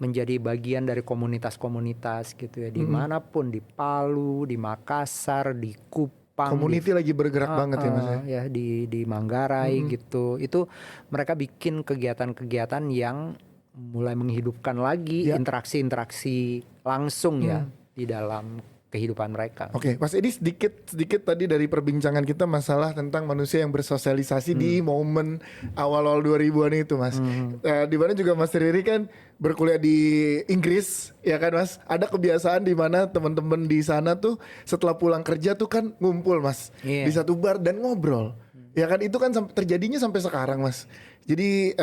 menjadi bagian dari komunitas-komunitas gitu ya. Dimanapun, di Palu, di Makassar, di Kupang. Community lagi bergerak banget ya Mas ya di Manggarai gitu. Itu mereka bikin kegiatan-kegiatan yang mulai menghidupkan lagi interaksi-interaksi langsung ya di dalam kehidupan mereka. Mas Edi sedikit tadi dari perbincangan kita masalah tentang manusia yang bersosialisasi di momen awal-awal 2000-an itu Mas. Di mana juga Mas Riri kan berkuliah di Inggris ya kan Mas. Ada kebiasaan di mana teman-teman di sana tuh setelah pulang kerja tuh kan ngumpul Mas di satu bar dan ngobrol. Ya kan itu kan terjadinya sampai sekarang Mas. Jadi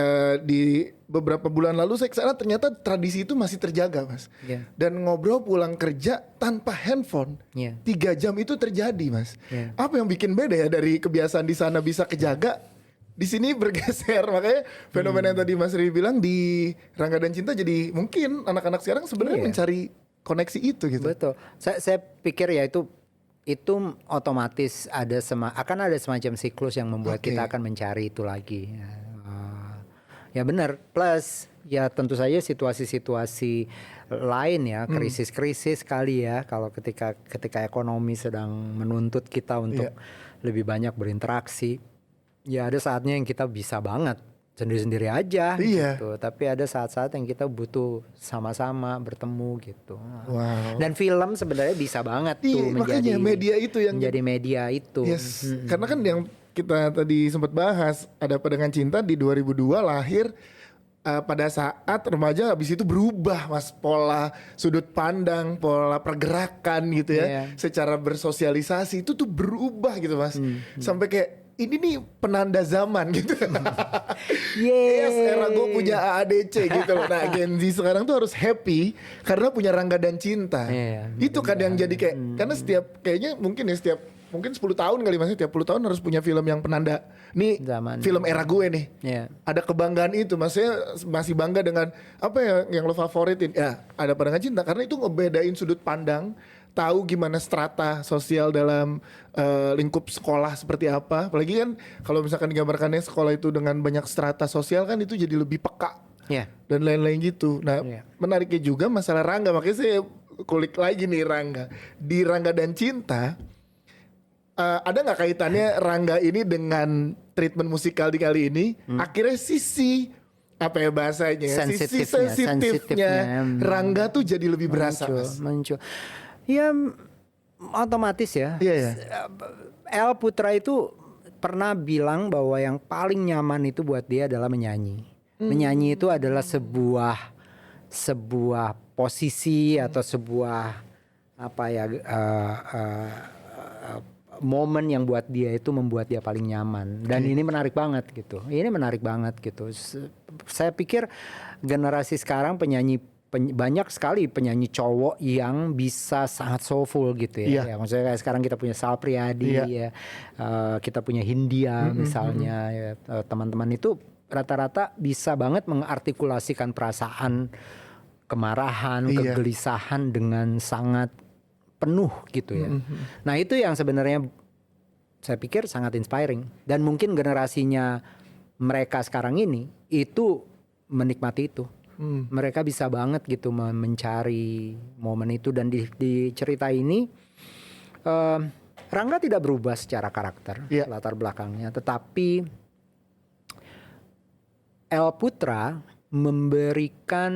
di beberapa bulan lalu saya kesana ternyata tradisi itu masih terjaga Mas. Dan ngobrol pulang kerja tanpa handphone 3 jam itu terjadi Mas. Apa yang bikin beda ya dari kebiasaan di sana bisa kejaga, di sini bergeser. Makanya fenomena yang tadi Mas Riri bilang di Rangga dan Cinta, jadi mungkin anak-anak sekarang sebenarnya mencari koneksi itu gitu. Betul. Saya pikir ya itu otomatis akan ada semacam siklus yang membuat kita akan mencari itu lagi. Ya benar. Plus ya tentu saja situasi-situasi lain ya, krisis-krisis kali ya. Kalau ketika ekonomi sedang menuntut kita untuk lebih banyak berinteraksi. ya ada saatnya yang kita bisa banget sendiri-sendiri aja gitu. Tapi ada saat-saat yang kita butuh sama-sama bertemu gitu. Wow. Dan film sebenarnya bisa banget tuh menjadi media itu yang menjadi media itu. Yes. Karena kan yang kita tadi sempat bahas, Ada Apa Dengan Cinta di 2002 lahir pada saat remaja, habis itu berubah mas, pola sudut pandang, pola pergerakan gitu ya, secara bersosialisasi itu tuh berubah gitu mas, sampai kayak ini nih penanda zaman gitu. Yes, era gue punya AADC gitu loh. Nah Gen Z sekarang tuh harus happy karena punya Rangga dan Cinta. Itu kan yang jadi kayak, karena setiap kayaknya mungkin 10 tahun kali mas, tiap 10 tahun harus punya film yang penanda. Nih zaman film era gue nih. Ada kebanggaan itu, maksudnya masih bangga dengan apa ya yang lo favoritin. Ya Ada Apa Dengan Cinta karena itu ngebedain sudut pandang, tahu gimana strata sosial dalam lingkup sekolah seperti apa. Apalagi kan kalau misalkan digambarkannya sekolah itu dengan banyak strata sosial kan itu jadi lebih peka dan lain-lain gitu. Nah menariknya juga masalah Rangga, makanya saya kulik lagi nih Rangga. Di Rangga dan Cinta ada nggak kaitannya Rangga ini dengan treatment musikal di kali ini? Akhirnya sisi apa ya bahasanya? Sisi sensitifnya Rangga tuh jadi lebih berasa. Muncul. Ya otomatis ya. El Putra itu pernah bilang bahwa yang paling nyaman itu buat dia adalah menyanyi. Menyanyi itu adalah sebuah posisi atau sebuah apa ya momen yang buat dia itu membuat dia paling nyaman. Dan ini menarik banget gitu. Saya pikir generasi sekarang banyak sekali penyanyi cowok yang bisa sangat soulful gitu ya. Ya maksudnya kayak sekarang kita punya Sal Priadi ya. Kita punya Hindia misalnya ya. Teman-teman itu rata-rata bisa banget mengartikulasikan perasaan kemarahan, kegelisahan dengan sangat penuh gitu ya. Nah, itu yang sebenarnya saya pikir sangat inspiring dan mungkin generasinya mereka sekarang ini itu menikmati itu. Mereka bisa banget gitu mencari momen itu dan di cerita ini Rangga tidak berubah secara karakter latar belakangnya, tetapi El Putra memberikan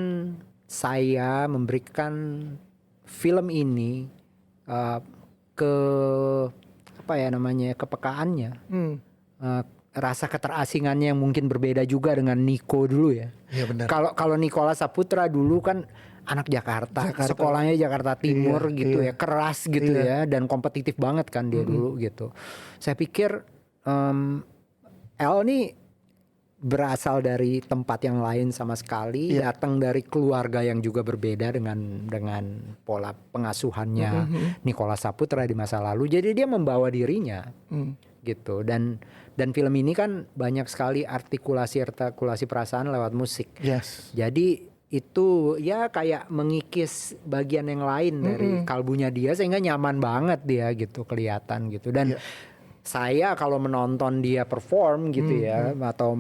film ini kepekaannya, rasa keterasingannya yang mungkin berbeda juga dengan Niko dulu ya. Kalau Nicholas Saputra dulu kan anak Jakarta. Sekolahnya Jakarta Timur gitu ya, keras gitu ya, dan kompetitif banget kan dia dulu gitu. Saya pikir El nih berasal dari tempat yang lain sama sekali, datang dari keluarga yang juga berbeda dengan pola pengasuhannya Nicholas Saputra di masa lalu. Jadi dia membawa dirinya gitu, dan film ini kan banyak sekali artikulasi perasaan lewat musik. Jadi itu ya kayak mengikis bagian yang lain dari kalbunya dia sehingga nyaman banget dia gitu kelihatan gitu. Dan saya kalau menonton dia perform gitu ya, atau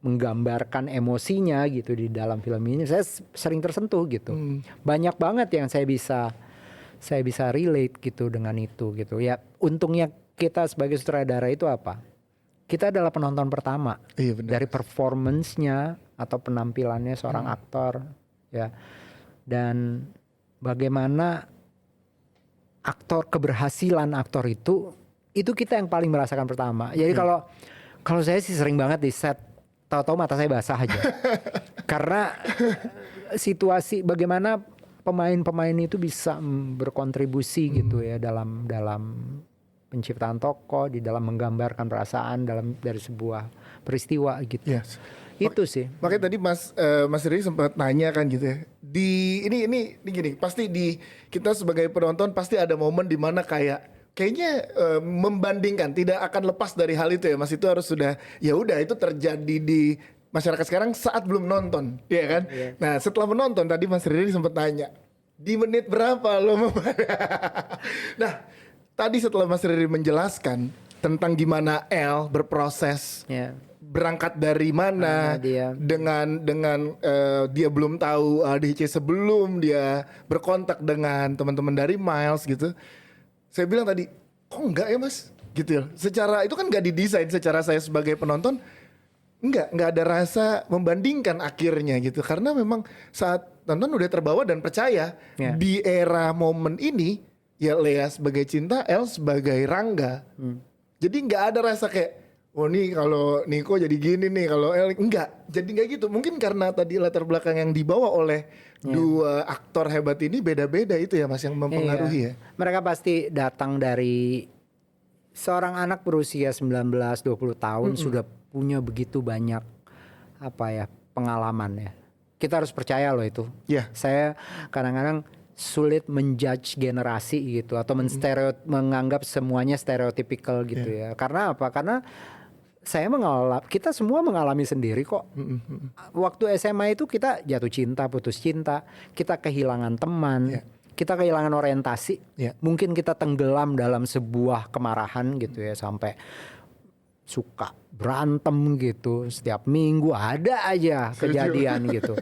menggambarkan emosinya gitu di dalam film ini, saya sering tersentuh gitu. Banyak banget yang saya bisa relate gitu dengan itu gitu. Ya untungnya kita sebagai sutradara itu apa? Kita adalah penonton pertama dari performance-nya atau penampilannya seorang aktor ya. Dan bagaimana keberhasilan aktor itu kita yang paling merasakan pertama. Jadi kalau saya sih sering banget di set tahu-tahu mata saya basah aja. Karena situasi bagaimana pemain-pemain itu bisa berkontribusi gitu ya dalam penciptaan tokoh, di dalam menggambarkan perasaan dari sebuah peristiwa gitu. Itu sih. Makanya tadi Mas Riri sempat nanya kan gitu ya. Ini gini, pasti kita sebagai penonton pasti ada momen di mana kayaknya membandingkan, tidak akan lepas dari hal itu ya Mas. Itu harus sudah, ya udah itu terjadi di masyarakat sekarang saat belum nonton, ya kan? Nah, setelah menonton tadi Mas Riri sempat nanya, di menit berapa lo Nah, tadi setelah Mas Riri menjelaskan tentang gimana El berproses, berangkat dari mana, dengan dia belum tahu ADC sebelum dia berkontak dengan teman-teman dari Miles gitu. Saya bilang tadi, kok enggak ya Mas? gitu ya. Secara itu kan nggak didesain, secara saya sebagai penonton nggak ada rasa membandingkan akhirnya gitu, karena memang saat nonton udah terbawa dan percaya di era momen ini ya Lea sebagai Cinta, El sebagai Rangga. Jadi nggak ada rasa kayak oh nih kalau Niko jadi gini nih, kalau El enggak. Jadi nggak gitu. Mungkin karena tadi latar belakang yang dibawa oleh dua aktor hebat ini beda-beda itu ya Mas yang mempengaruhi ya. Mereka pasti datang dari seorang anak berusia 19-20 tahun sudah punya begitu banyak pengalaman ya. Kita harus percaya loh itu. Saya kadang-kadang sulit menjudge generasi gitu atau menganggap semuanya stereotypical gitu ya. Karena apa? Karena kita semua mengalami sendiri kok. Waktu SMA itu kita jatuh cinta, putus cinta, kita kehilangan teman, kita kehilangan orientasi. Mungkin kita tenggelam dalam sebuah kemarahan gitu ya, sampai suka berantem gitu setiap minggu ada aja kejadian gitu.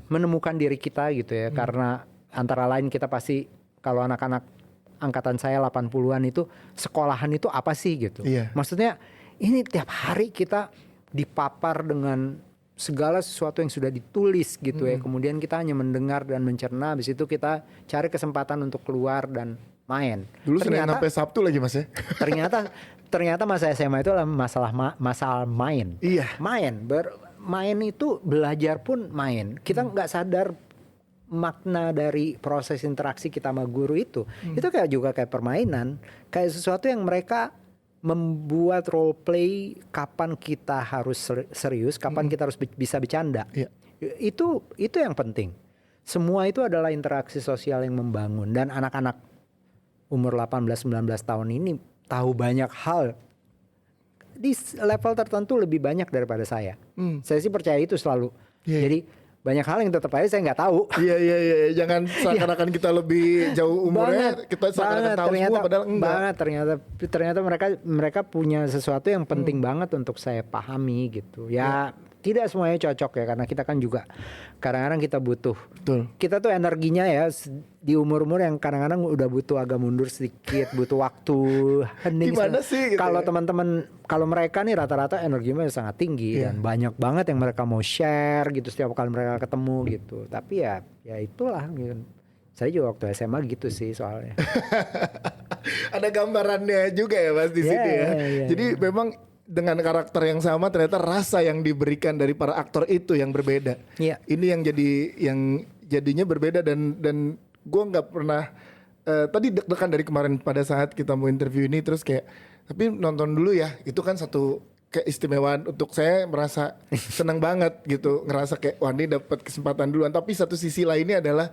Menemukan diri kita gitu ya, karena antara lain kita pasti kalau anak-anak angkatan saya 80-an itu sekolahan itu apa sih gitu. Maksudnya ini tiap hari kita dipapar dengan segala sesuatu yang sudah ditulis gitu ya. Kemudian kita hanya mendengar dan mencerna, habis itu kita cari kesempatan untuk keluar dan main. Dulu Senin sampai Sabtu lagi Mas ya. Ternyata masa SMA itu adalah masalah main. Main itu belajar pun main. Kita nggak sadar makna dari proses interaksi kita sama guru itu. Itu kayak permainan, kayak sesuatu yang mereka membuat role play, kapan kita harus serius, kapan kita harus bisa bercanda. Itu yang penting. Semua itu adalah interaksi sosial yang membangun, dan anak-anak umur 18-19 tahun ini tahu banyak hal di level tertentu lebih banyak daripada saya. Saya sih percaya itu selalu. Jadi banyak hal yang tetap aja saya nggak tahu. Iya. Jangan seakan-akan kita lebih jauh umurnya, kita seakan-akan tahu semua padahal enggak. Ternyata mereka punya sesuatu yang penting banget untuk saya pahami gitu. Tidak semuanya cocok ya, karena kita kan juga kadang-kadang kita butuh. Betul. Kita tuh energinya ya di umur-umur yang kadang-kadang udah butuh agak mundur sedikit, butuh waktu hening. Gimana sih gitu kalau teman-teman, kalau mereka nih rata-rata energinya sangat tinggi dan banyak banget yang mereka mau share gitu setiap kali mereka ketemu gitu. Tapi ya itulah gitu. Saya juga waktu SMA gitu sih soalnya. Ada gambarannya juga ya Mas di sini ya. Jadi memang dengan karakter yang sama ternyata rasa yang diberikan dari para aktor itu yang berbeda. Ini yang jadinya berbeda, dan gue nggak pernah tadi deg-degan dari kemarin pada saat kita mau interview ini, terus kayak tapi nonton dulu ya, itu kan satu keistimewaan untuk saya, merasa senang banget gitu, ngerasa kayak wah ini dapat kesempatan duluan. Tapi satu sisi lainnya adalah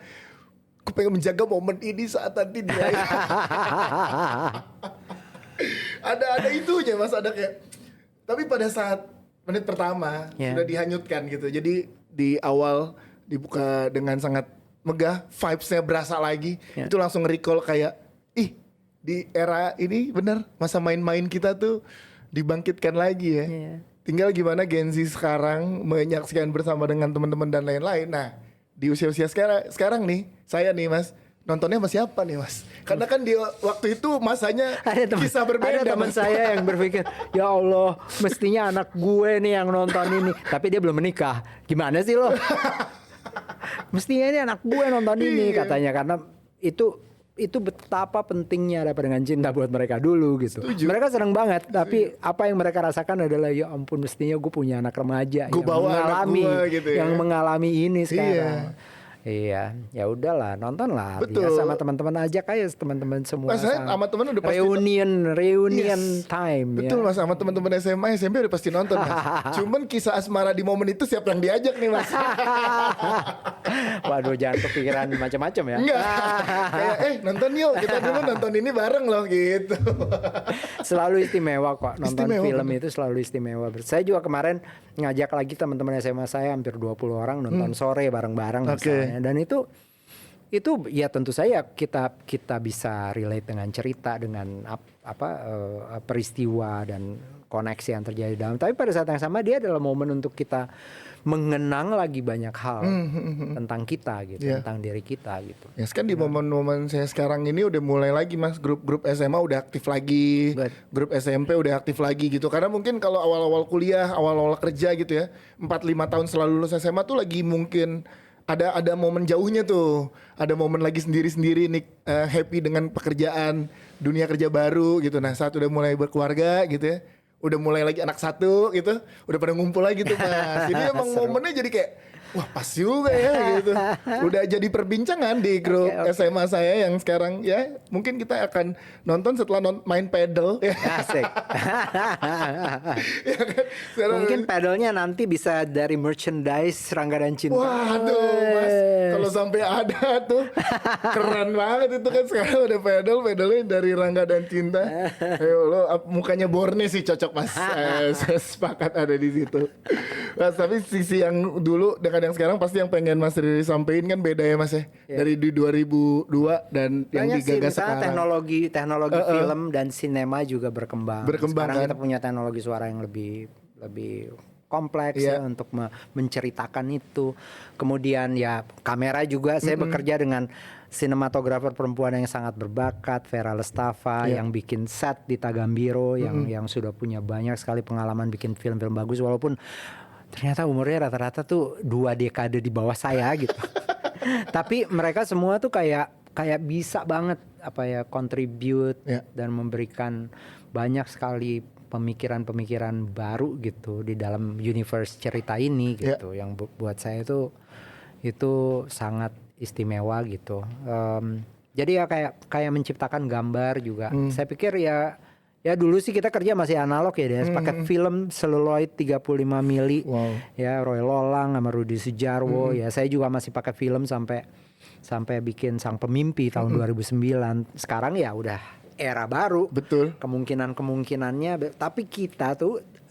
gue pengen menjaga momen ini saat nanti dia ada itunya Mas, ada kayak. Tapi pada saat menit pertama sudah dihanyutkan gitu. Jadi di awal dibuka dengan sangat megah, vibes-nya berasa lagi. Itu langsung recall kayak di era ini benar masa main-main kita tuh dibangkitkan lagi ya. Tinggal gimana Gen Z sekarang menyaksikan bersama dengan teman-teman dan lain-lain. Nah, di usia-usia sekarang nih, saya nih Mas, nontonnya sama siapa nih Mas? Karena kan di waktu itu masanya kisah berbeda. Ada teman saya yang berpikir, ya Allah, mestinya anak gue nih yang nonton ini. Tapi dia belum menikah. Gimana sih lo? Mestinya ini anak gue nonton ini katanya. Karena itu betapa pentingnya Dapat Dengan Cinta buat mereka dulu gitu. Setuju. Mereka seneng banget. Tapi apa yang mereka rasakan adalah ya ampun, mestinya gue punya anak remaja yang mengalami ini sekarang. Iya, ya udahlah, nontonlah. Betul. Biasa sama teman-teman aja kayak teman-teman semua. Mas, saya sama teman udah pasti reunion time. Betul Mas, sama teman-teman SMA, SMP udah pasti nonton Mas. Cuman kisah asmara di momen itu siapa yang diajak nih Mas? Waduh, jangan kepikiran macam-macam ya. Enggak. Kayak nonton yuk, kita dulu nonton ini bareng loh gitu. Selalu istimewa kok nonton film itu, selalu istimewa. Saya juga kemarin ngajak lagi teman-teman SMA saya hampir 20 orang nonton sore bareng-bareng misalnya. Dan itu ya tentu saja kita bisa relate dengan cerita, dengan peristiwa, dan koneksi yang terjadi dalam. Tapi pada saat yang sama dia adalah momen untuk kita mengenang lagi banyak hal tentang kita gitu, tentang diri kita gitu. Ya kan di momen-momen saya sekarang ini udah mulai lagi Mas, grup-grup SMA udah aktif lagi, grup SMP udah aktif lagi gitu. Karena mungkin kalau awal-awal kuliah, awal-awal kerja gitu ya, 4-5 tahun setelah lulus SMA tuh lagi mungkin ada momen jauhnya tuh, ada momen lagi sendiri-sendiri nih, happy dengan pekerjaan, dunia kerja baru gitu. Nah saat udah mulai berkeluarga gitu ya, udah mulai lagi anak satu gitu, udah pada ngumpul lagi tuh Mas. Ini emang momennya jadi kayak wah pas juga ya gitu. Udah jadi perbincangan di grup SMA saya yang sekarang ya mungkin kita akan nonton setelah main pedal. Asik. Ya kan? Mungkin pedalnya nanti bisa dari merchandise Rangga dan Cinta. Waduh Mas, kalau sampai ada tuh keren banget itu kan. Sekarang udah pedalnya dari Rangga dan Cinta. Ayo lo mukanya Borne sih cocok Mas. Saya sepakat ada di situ. Mas, tapi sisi yang dulu dengan yang sekarang pasti yang pengen Mas Riri sampein kan beda ya Mas ya. Dari di 2002 dan yang digagas sekarang. Teknologi film dan sinema juga berkembang. Sekarang kan? kita punya teknologi suara yang lebih kompleks ya untuk menceritakan itu. Kemudian ya kamera juga saya bekerja dengan sinematografer perempuan yang sangat berbakat, Vera Lestava yang bikin set di Tagambiro yang sudah punya banyak sekali pengalaman bikin film-film bagus walaupun ternyata umurnya rata-rata tuh 2 dekade di bawah saya gitu. Tapi mereka semua tuh kayak bisa banget contribute dan memberikan banyak sekali pemikiran-pemikiran baru gitu di dalam universe cerita ini gitu. Yang buat saya itu sangat istimewa gitu. Jadi ya kayak menciptakan gambar juga. Saya pikir ya dulu sih kita kerja masih analog ya Des, pakai film celluloid 35 mili. Ya Roy Lolang sama Rudi Sujarwo. Ya saya juga masih pakai film sampai bikin Sang Pemimpi tahun 2009. Sekarang ya udah era baru. Betul. Kemungkinannya tapi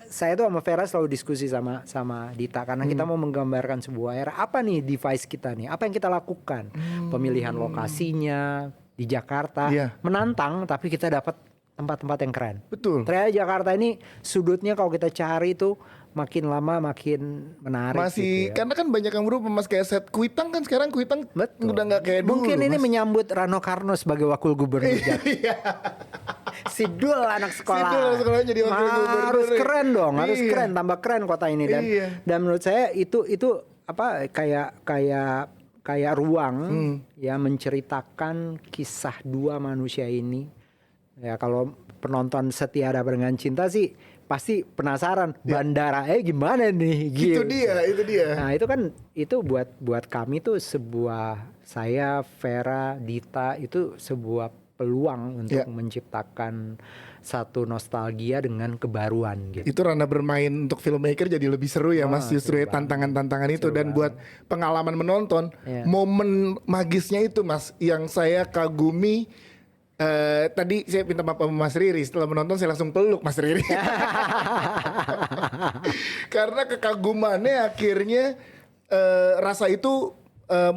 saya tuh sama Vera selalu diskusi sama Dita karena kita mau menggambarkan sebuah era. Apa nih device kita nih? Apa yang kita lakukan? Pemilihan lokasinya di Jakarta menantang tapi kita dapat tempat-tempat yang keren. Betul. Ternyata Jakarta ini sudutnya kalau kita cari tuh makin lama makin menarik. Masih gitu ya. karena kan banyak yang berubah Mas, kayak set Kuitang kan sekarang Kuitang udah nggak kayak dulu. Mungkin ini Mas. menyambut Rano Karno sebagai wakil gubernur Jakarta. Sidul anak sekolah. Jadi wakil gubernur. Harus keren dong, harus keren, tambah keren kota ini dan menurut saya itu kayak ruang ya menceritakan kisah dua manusia ini. Ya kalau penonton setia ada dengan cinta sih pasti penasaran bandara gimana nih gitu. Itu dia. Nah itu buat kami tuh saya Vera Dita itu sebuah peluang untuk menciptakan satu nostalgia dengan kebaruan gitu. Itu ranah bermain untuk filmmaker jadi lebih seru ya Mas, justru tantangan-tantangan itu dan buat pengalaman menonton momen magisnya itu Mas yang saya kagumi. Tadi saya minta maaf sama Mas Riri, setelah menonton saya langsung peluk Mas Riri. Karena kekagumannya akhirnya rasa itu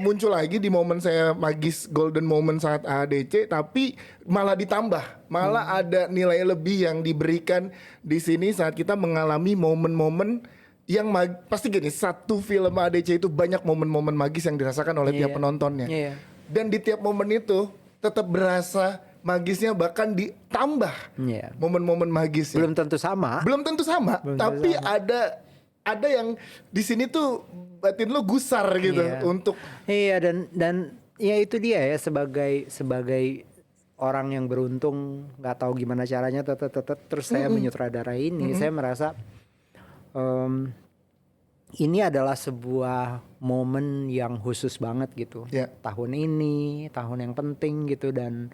muncul lagi di momen saya magis golden moment saat AADC, tapi malah ditambah, malah ada nilai lebih yang diberikan di sini saat kita mengalami momen-momen yang pasti gini, satu film AADC itu banyak momen-momen magis yang dirasakan oleh tiap penontonnya. Dan di tiap momen itu tetap berasa magisnya, bahkan ditambah momen-momen magis. Belum tentu sama. Tapi ada yang di sini tuh batin lo gusar gitu untuk. Iya dan ya itu dia ya sebagai orang yang beruntung nggak tahu gimana caranya terus saya menyutradarai ini. Saya merasa ini adalah sebuah momen yang khusus banget gitu. Tahun ini tahun yang penting gitu dan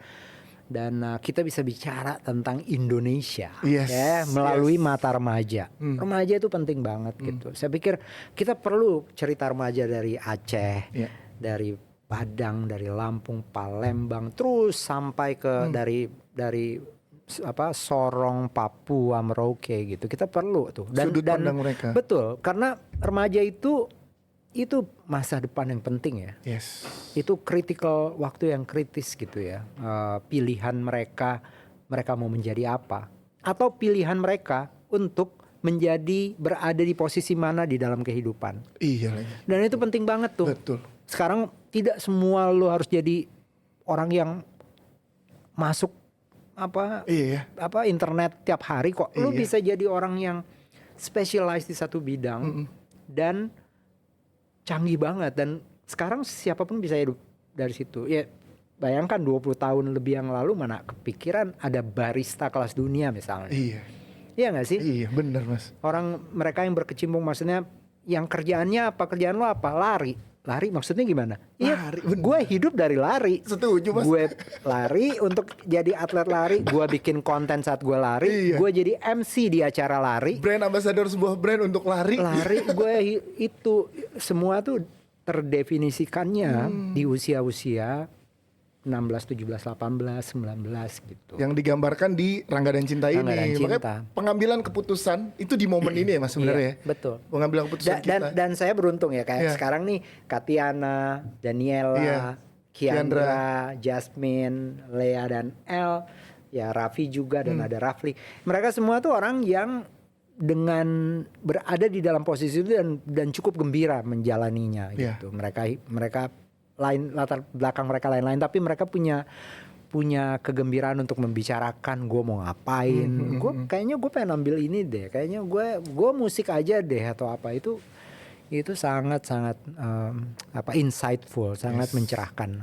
kita bisa bicara tentang Indonesia melalui mata remaja. Remaja itu penting banget gitu. Saya pikir kita perlu cerita remaja dari Aceh, dari Padang, dari Lampung, Palembang, terus sampai ke dari Sorong, Papua, Merauke gitu. Kita perlu tuh dan mereka. Betul, karena remaja itu masa depan yang penting ya. Itu critical, waktu yang kritis gitu ya. Pilihan mereka mau menjadi apa, atau pilihan mereka untuk menjadi berada di posisi mana di dalam kehidupan. Iya lagi. Dan itu penting banget tuh. Betul. Sekarang tidak semua lo harus jadi orang yang masuk internet tiap hari kok. Lo bisa jadi orang yang specialized di satu bidang dan canggih banget, dan sekarang siapapun bisa hidup dari situ. Ya bayangkan 20 tahun lebih yang lalu mana kepikiran ada barista kelas dunia misalnya. Iya gak sih? Iya benar Mas. Orang mereka yang berkecimpung, maksudnya yang kerjaannya apa, kerjaan lo apa? Lari maksudnya gimana? Iya, gue hidup dari lari. Setuju Mas. Gue lari untuk jadi atlet lari, gue bikin konten saat gue lari, gue jadi MC di acara lari. Brand ambassador sebuah brand untuk lari. Gue itu semua tuh terdefinisikannya di usia-usia 16, 17, 18, 19 gitu. Yang digambarkan di Rangga dan Cinta ini. Makanya pengambilan keputusan itu di momen ini ya Mas sebenarnya. Iya, betul. Pengambilan keputusan kita. Dan saya beruntung ya kayak sekarang nih Katiana, Daniela, Kiandra, Jasmine, Lea dan El, ya Raffi juga dan ada Rafli. Mereka semua tuh orang yang dengan berada di dalam posisi itu dan cukup gembira menjalaninya gitu. Mereka latar belakang mereka lain-lain, tapi mereka punya kegembiraan untuk membicarakan gue mau ngapain. Kayaknya gue pengen ambil ini deh, kayaknya gue musik aja deh atau apa. Itu sangat insightful, sangat mencerahkan.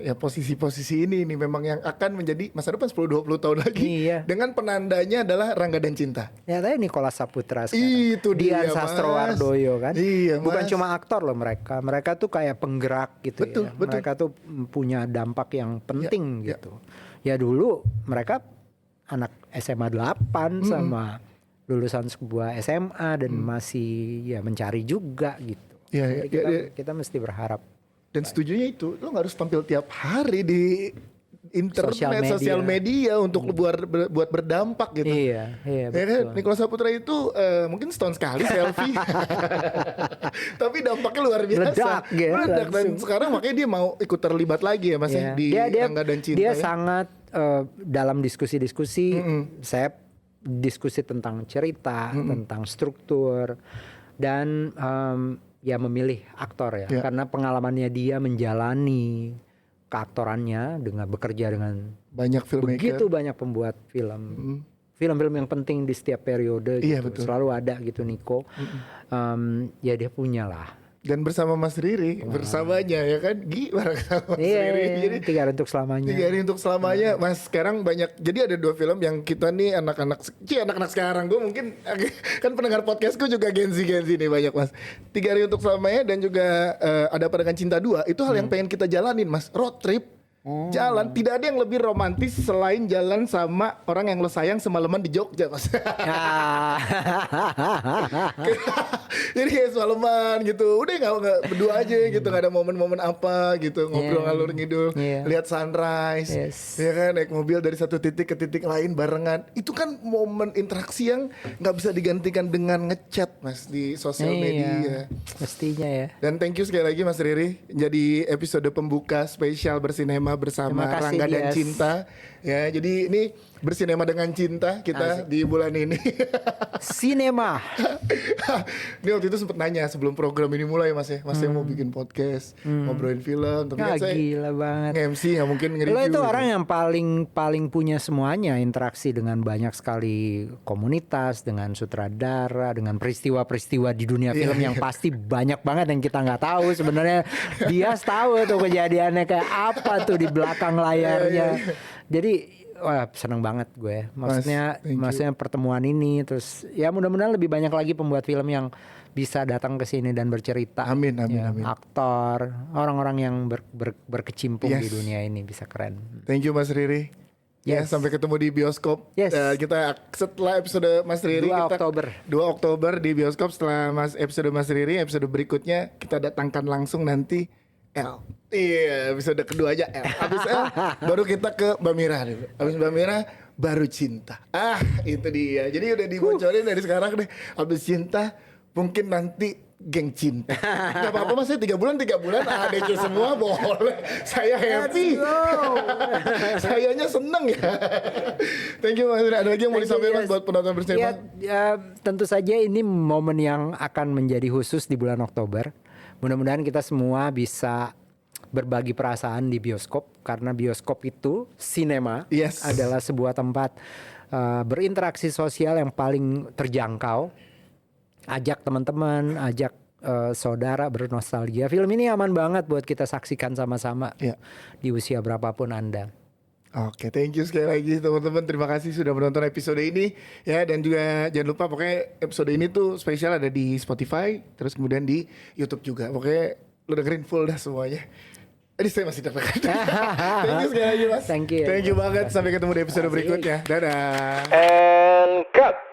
Ya posisi-posisi ini memang yang akan menjadi masa depan 10-20 tahun lagi. Dengan penandanya adalah Rangga dan Cinta. Ya tadi Nicholas Saputra sekarang. Itu dia Dian Sastrowardoyo kan. Iya, bukan Mas. cuma aktor loh mereka tuh kayak penggerak gitu. Betul. Mereka tuh punya dampak yang penting gitu. Ya dulu mereka anak SMA 8 sama lulusan sebuah SMA dan masih mencari juga gitu. Kita mesti berharap. Dan setujunya itu lo gak harus tampil tiap hari di internet, sosial media untuk buat berdampak gitu. Iya betul. Nicholas Saputra itu mungkin setahun sekali selfie. Tapi dampaknya luar biasa. Meledak. Dan sekarang makanya dia mau ikut terlibat lagi ya Mas di Rangga dan Cinta. Dia sangat dalam diskusi-diskusi saya diskusi tentang cerita, tentang struktur, dan memilih aktor ya. Karena pengalamannya dia menjalani keaktorannya dengan bekerja dengan banyak filmmaker, begitu banyak pembuat film. Film-film yang penting di setiap periode gitu. Selalu ada gitu Niko. Dia punya lah. Dan bersama Mas Riri, bersamanya ya kan, bareng sama Mas Riri. Jadi 3 Hari Untuk Selamanya. 3 Hari Untuk Selamanya, Mas. Sekarang banyak, jadi ada 2 film yang kita nih anak-anak sekarang. Gue mungkin kan pendengar podcastku juga Gen Z nih banyak Mas. 3 Hari Untuk Selamanya dan juga Ada Apa Dengan Cinta 2. Itu hal yang pengen kita jalanin Mas, road trip. Jalan, tidak ada yang lebih romantis selain jalan sama orang yang lo sayang semalaman di Jogja Mas. Jadi kayak semalaman gitu, udah nggak berdua aja gitu, nggak ada momen-momen apa gitu, ngobrol ngalur ngidul, lihat sunrise, ya kan, naik mobil dari satu titik ke titik lain barengan. Itu kan momen interaksi yang nggak bisa digantikan dengan ngechat Mas di sosial media. Mestinya ya. Dan thank you sekali lagi Mas Riri, jadi episode pembuka spesial Bersinema bersama Rangga dan Cinta ya. Jadi ini Bersinema dengan Cinta kita di bulan ini. Sinema. Ini waktu itu sempet nanya sebelum program ini mulai Mas ya, Mas saya mau bikin podcast ngobrolin film, tapi kan saya gila banget nge-MC nggak mungkin nge-review. Lo itu orang yang paling punya semuanya, interaksi dengan banyak sekali komunitas, dengan sutradara, dengan peristiwa-peristiwa di dunia film yang pasti banyak banget yang kita nggak tahu sebenarnya. Dia tahu tuh kejadiannya kayak apa tuh di belakang layarnya. Jadi seneng banget gue. Maksudnya pertemuan ini, terus ya mudah-mudahan lebih banyak lagi pembuat film yang bisa datang ke sini dan bercerita. Amin. Aktor, orang-orang yang berkecimpung di dunia ini bisa keren. Thank you Mas Riri. Ya, sampai ketemu di bioskop. Kita setelah episode Mas Riri 2 Oktober di bioskop. Setelah episode Mas Riri, episode berikutnya kita datangkan langsung nanti L. Iya, episode kedua aja L. Habis L baru kita ke Mbak Mira dulu. Habis Mbak Mira baru Cinta. Itu dia. Jadi udah dibocorin dari sekarang deh. Habis Cinta mungkin nanti geng cinta. Gak apa-apa mas, saya 3 bulan ADC semua boleh. Saya happy. Sayanya seneng ya. Thank you mas. Ada lagi yang mau disampaikan mas buat penonton Bersinema? Ya, tentu saja ini momen yang akan menjadi khusus di bulan Oktober. Mudah-mudahan kita semua bisa berbagi perasaan di bioskop, karena bioskop itu sinema adalah sebuah tempat berinteraksi sosial yang paling terjangkau. Ajak teman-teman, ajak saudara bernostalgia. Film ini aman banget buat kita saksikan sama-sama di usia berapapun Anda. Oke, thank you sekali lagi teman-teman. Terima kasih sudah menonton episode ini ya, dan juga jangan lupa pokoknya episode ini tuh spesial ada di Spotify, terus kemudian di YouTube juga. Pokoknya lo dengerin full dah semuanya. Ini saya masih tertekan. Thank you sekali lagi mas. Thank you banget. Sampai ketemu di episode berikutnya. Dadah. And cut.